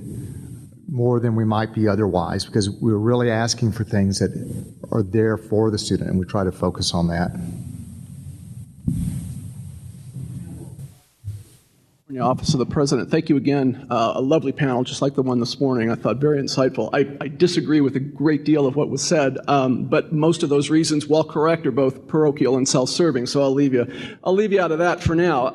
more than we might be otherwise, because we're really asking for things that are there for the student, and we try to focus on that. Office of the President. Thank you again. A lovely panel, just like the one this morning. I thought very insightful. I disagree with a great deal of what was said, but most of those reasons, while correct, are both parochial and self-serving. So I'll leave you out of that for now.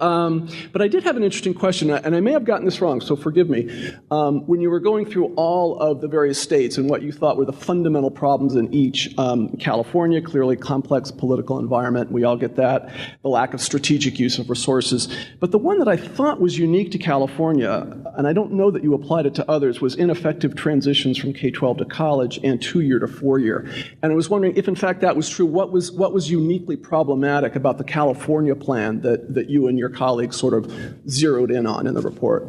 But I did have an interesting question, and I may have gotten this wrong, so forgive me. When you were going through all of the various states and what you thought were the fundamental problems in each, California, clearly complex political environment. We all get that. The lack of strategic use of resources. But the one that I thought was unique to California, and I don't know that you applied it to others, was ineffective transitions from K-12 to college and 2-year to 4-year. And I was wondering if, in fact, that was true. What was uniquely problematic about the California plan that you and your colleagues sort of zeroed in on in the report?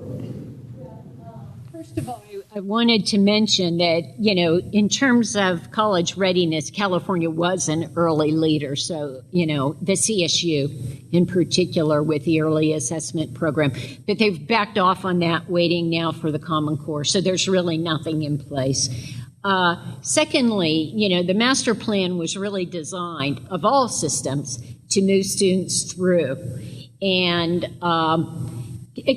First of all, I wanted to mention that, in terms of college readiness, California was an early leader. So, the CSU in particular with the early assessment program. But they've backed off on that, waiting now for the Common Core. So there's really nothing in place. Secondly, the master plan was really designed, of all systems, to move students through. And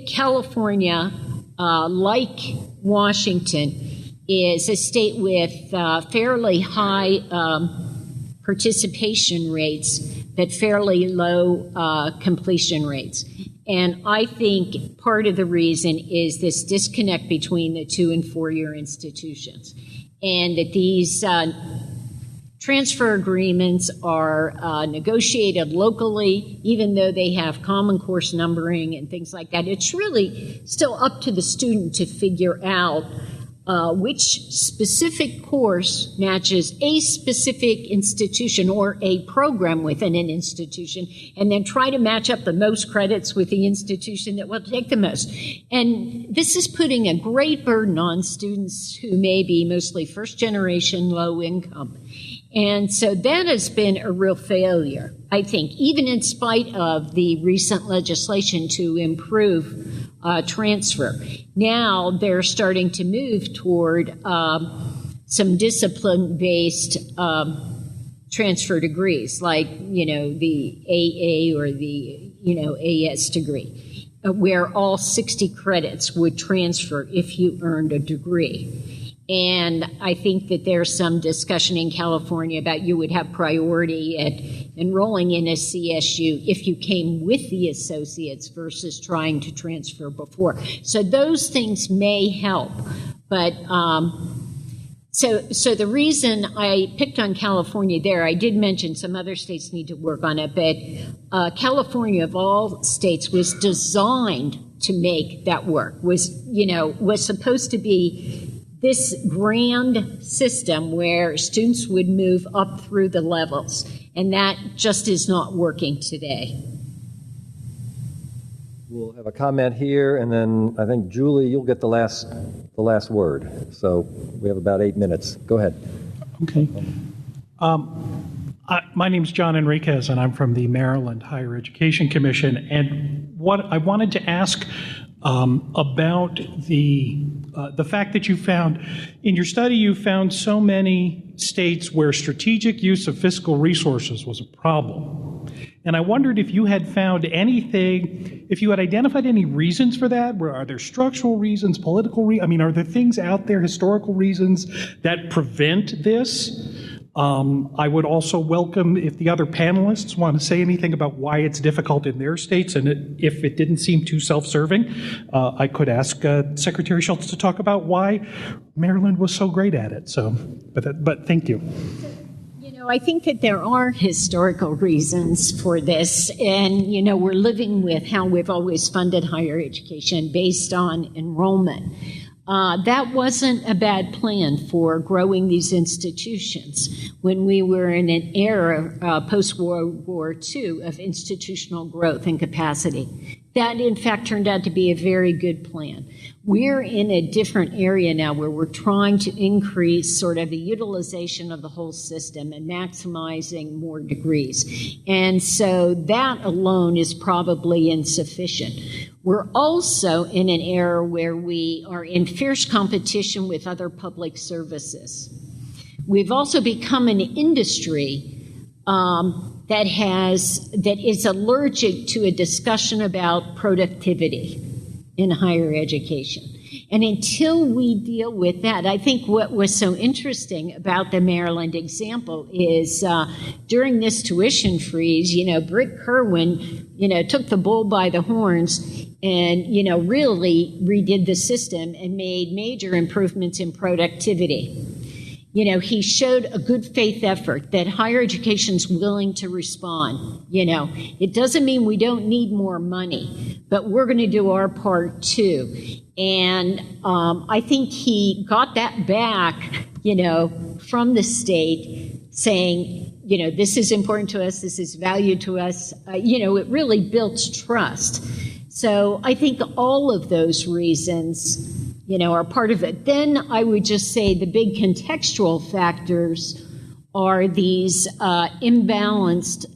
California, like Washington, is a state with fairly high participation rates, but fairly low completion rates. And I think part of the reason is this disconnect between the 2- and 4-year institutions, and that these transfer agreements are negotiated locally, even though they have common course numbering and things like that. It's really still up to the student to figure out which specific course matches a specific institution or a program within an institution, and then try to match up the most credits with the institution that will take the most. And this is putting a great burden on students who may be mostly first generation, low income. And so that has been a real failure, I think, even in spite of the recent legislation to improve transfer. Now they're starting to move toward some discipline-based transfer degrees, like, the AA or the, AS degree, where all 60 credits would transfer if you earned a degree. And I think that there's some discussion in California about you would have priority at enrolling in a CSU if you came with the associates versus trying to transfer before. So those things may help. But so the reason I picked on California there, I did mention some other states need to work on it, but California of all states was designed to make that work, was supposed to be this grand system where students would move up through the levels, and that just is not working today. We'll have a comment here, and then I think, Julie, you'll get the last word. So we have about 8 minutes. Go ahead. Okay. My name's John Enriquez, and I'm from the Maryland Higher Education Commission. And what I wanted to ask about the fact that you found, in your study, you found so many states where strategic use of fiscal resources was a problem. And I wondered if you had found anything, if you had identified any reasons for that. Are there structural reasons, political reasons? Are there things out there, historical reasons, that prevent this? I would also welcome if the other panelists want to say anything about why it's difficult in their states, and if it didn't seem too self-serving, I could ask Secretary Schultz to talk about why Maryland was so great at it. So, but thank you. I think that there are historical reasons for this, and we're living with how we've always funded higher education based on enrollment. That wasn't a bad plan for growing these institutions when we were in an era post-World War II of institutional growth and capacity. That, in fact, turned out to be a very good plan. We're in a different area now where we're trying to increase sort of the utilization of the whole system and maximizing more degrees. And so that alone is probably insufficient. We're also in an era where we are in fierce competition with other public services. We've also become an industry that is allergic to a discussion about productivity in higher education. And until we deal with that, I think what was so interesting about the Maryland example is during this tuition freeze, Britt Kerwin, took the bull by the horns and, really redid the system and made major improvements in productivity. He showed a good faith effort that higher education's willing to respond. It doesn't mean we don't need more money, but we're going to do our part too. And I think he got that back, from the state saying, this is important to us, this is value to us. It really builds trust. So I think all of those reasons are part of it. Then I would just say the big contextual factors are these imbalanced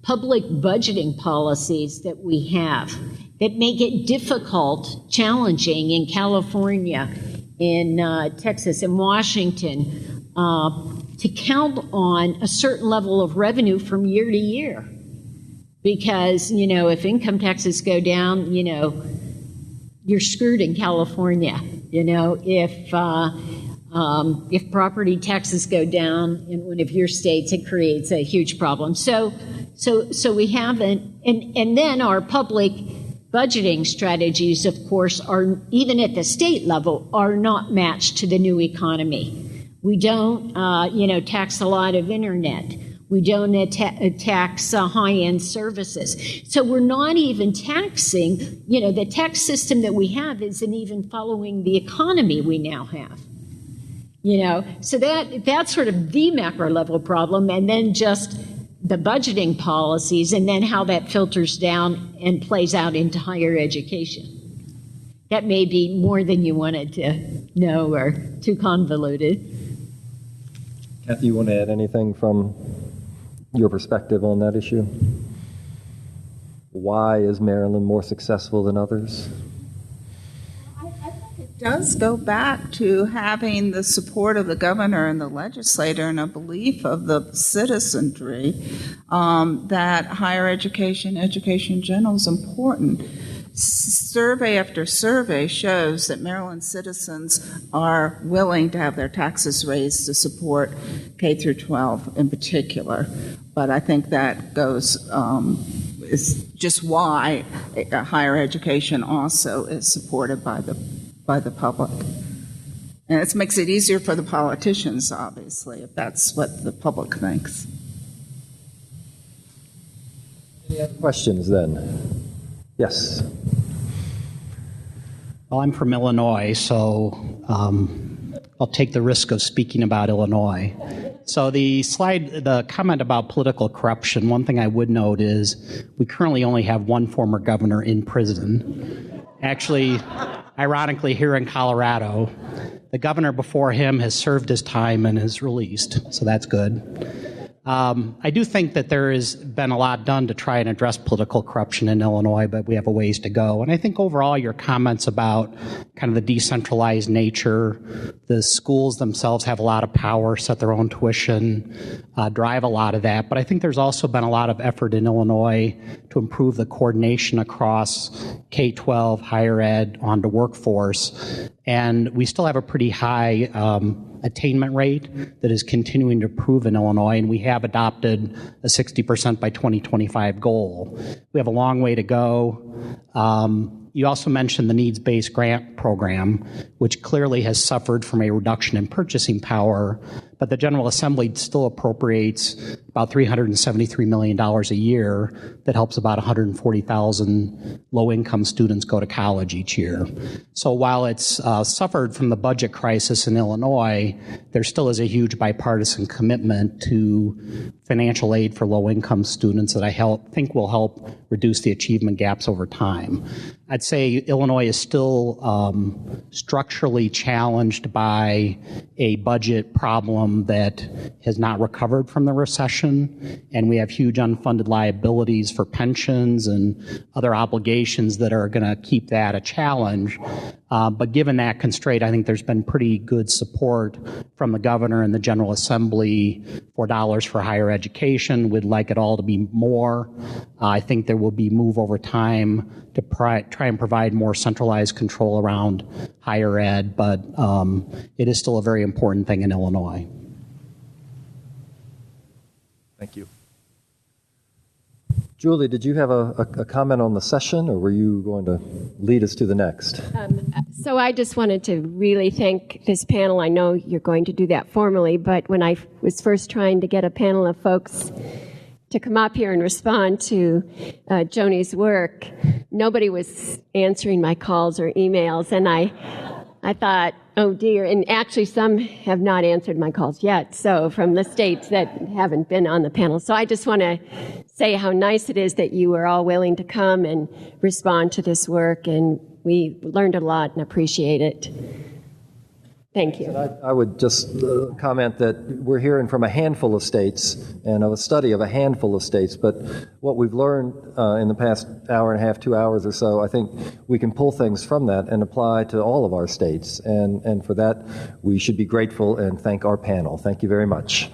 public budgeting policies that we have that make it difficult, challenging in California, in Texas, in Washington, to count on a certain level of revenue from year to year. Because, if income taxes go down, you're screwed in California. If property taxes go down in one of your states, it creates a huge problem. So we haven't, and then our public budgeting strategies, of course, are, even at the state level, are not matched to the new economy. We don't, tax a lot of internet. We don't tax high-end services. So we're not even taxing, the tax system that we have isn't even following the economy we now have. So that's sort of the macro level problem, and then just the budgeting policies, and then how that filters down and plays out into higher education. That may be more than you wanted to know or too convoluted. Kathy, you want to add anything from your perspective on that issue? Why is Maryland more successful than others? I think it does go back to having the support of the governor and the legislator and a belief of the citizenry that higher education in general is important. Survey after survey shows that Maryland citizens are willing to have their taxes raised to support K through 12 in particular. But I think that is just why higher education also is supported by the public. And it makes it easier for the politicians, obviously, if that's what the public thinks. Any other questions then? Yes. Well, I'm from Illinois, so I'll take the risk of speaking about Illinois. So the comment about political corruption, one thing I would note is we currently only have one former governor in prison. Actually, ironically, here in Colorado, the governor before him has served his time and is released, so that's good. I do think that there has been a lot done to try and address political corruption in Illinois, but we have a ways to go. And I think overall your comments about kind of the decentralized nature, the schools themselves have a lot of power, set their own tuition, drive a lot of that. But I think there's also been a lot of effort in Illinois to improve the coordination across K-12, higher ed, onto workforce. And we still have a pretty high attainment rate that is continuing to improve in Illinois, and we have adopted a 60% by 2025 goal. We have a long way to go. You also mentioned the needs-based grant program, which clearly has suffered from a reduction in purchasing power, but the General Assembly still appropriates about $373 million a year that helps about 140,000 low-income students go to college each year. So while it's suffered from the budget crisis in Illinois, there still is a huge bipartisan commitment to financial aid for low-income students that I think will help reduce the achievement gaps over time. I'd say Illinois is still structurally challenged by a budget problem that has not recovered from the recession, and we have huge unfunded liabilities for pensions and other obligations that are going to keep that a challenge. But given that constraint, I think there's been pretty good support from the governor and the General Assembly for dollars for higher education. We'd like it all to be more. I think there will be move over time to try and provide more centralized control around higher ed, but it is still a very important thing in Illinois. Thank you. Julie, did you have a comment on the session, or were you going to lead us to the next? So I just wanted to really thank this panel. I know you're going to do that formally, but when I was first trying to get a panel of folks to come up here and respond to Joni's work, nobody was answering my calls or emails, and I thought, oh dear, and actually some have not answered my calls yet, so from the states that haven't been on the panel. So I just want to say how nice it is that you are all willing to come and respond to this work, and we learned a lot and appreciate it. Thank you. I would just comment that we're hearing from a handful of states and of a study of a handful of states, but what we've learned in the past hour and a half, 2 hours or so, I think we can pull things from that and apply to all of our states. And for that, we should be grateful and thank our panel. Thank you very much.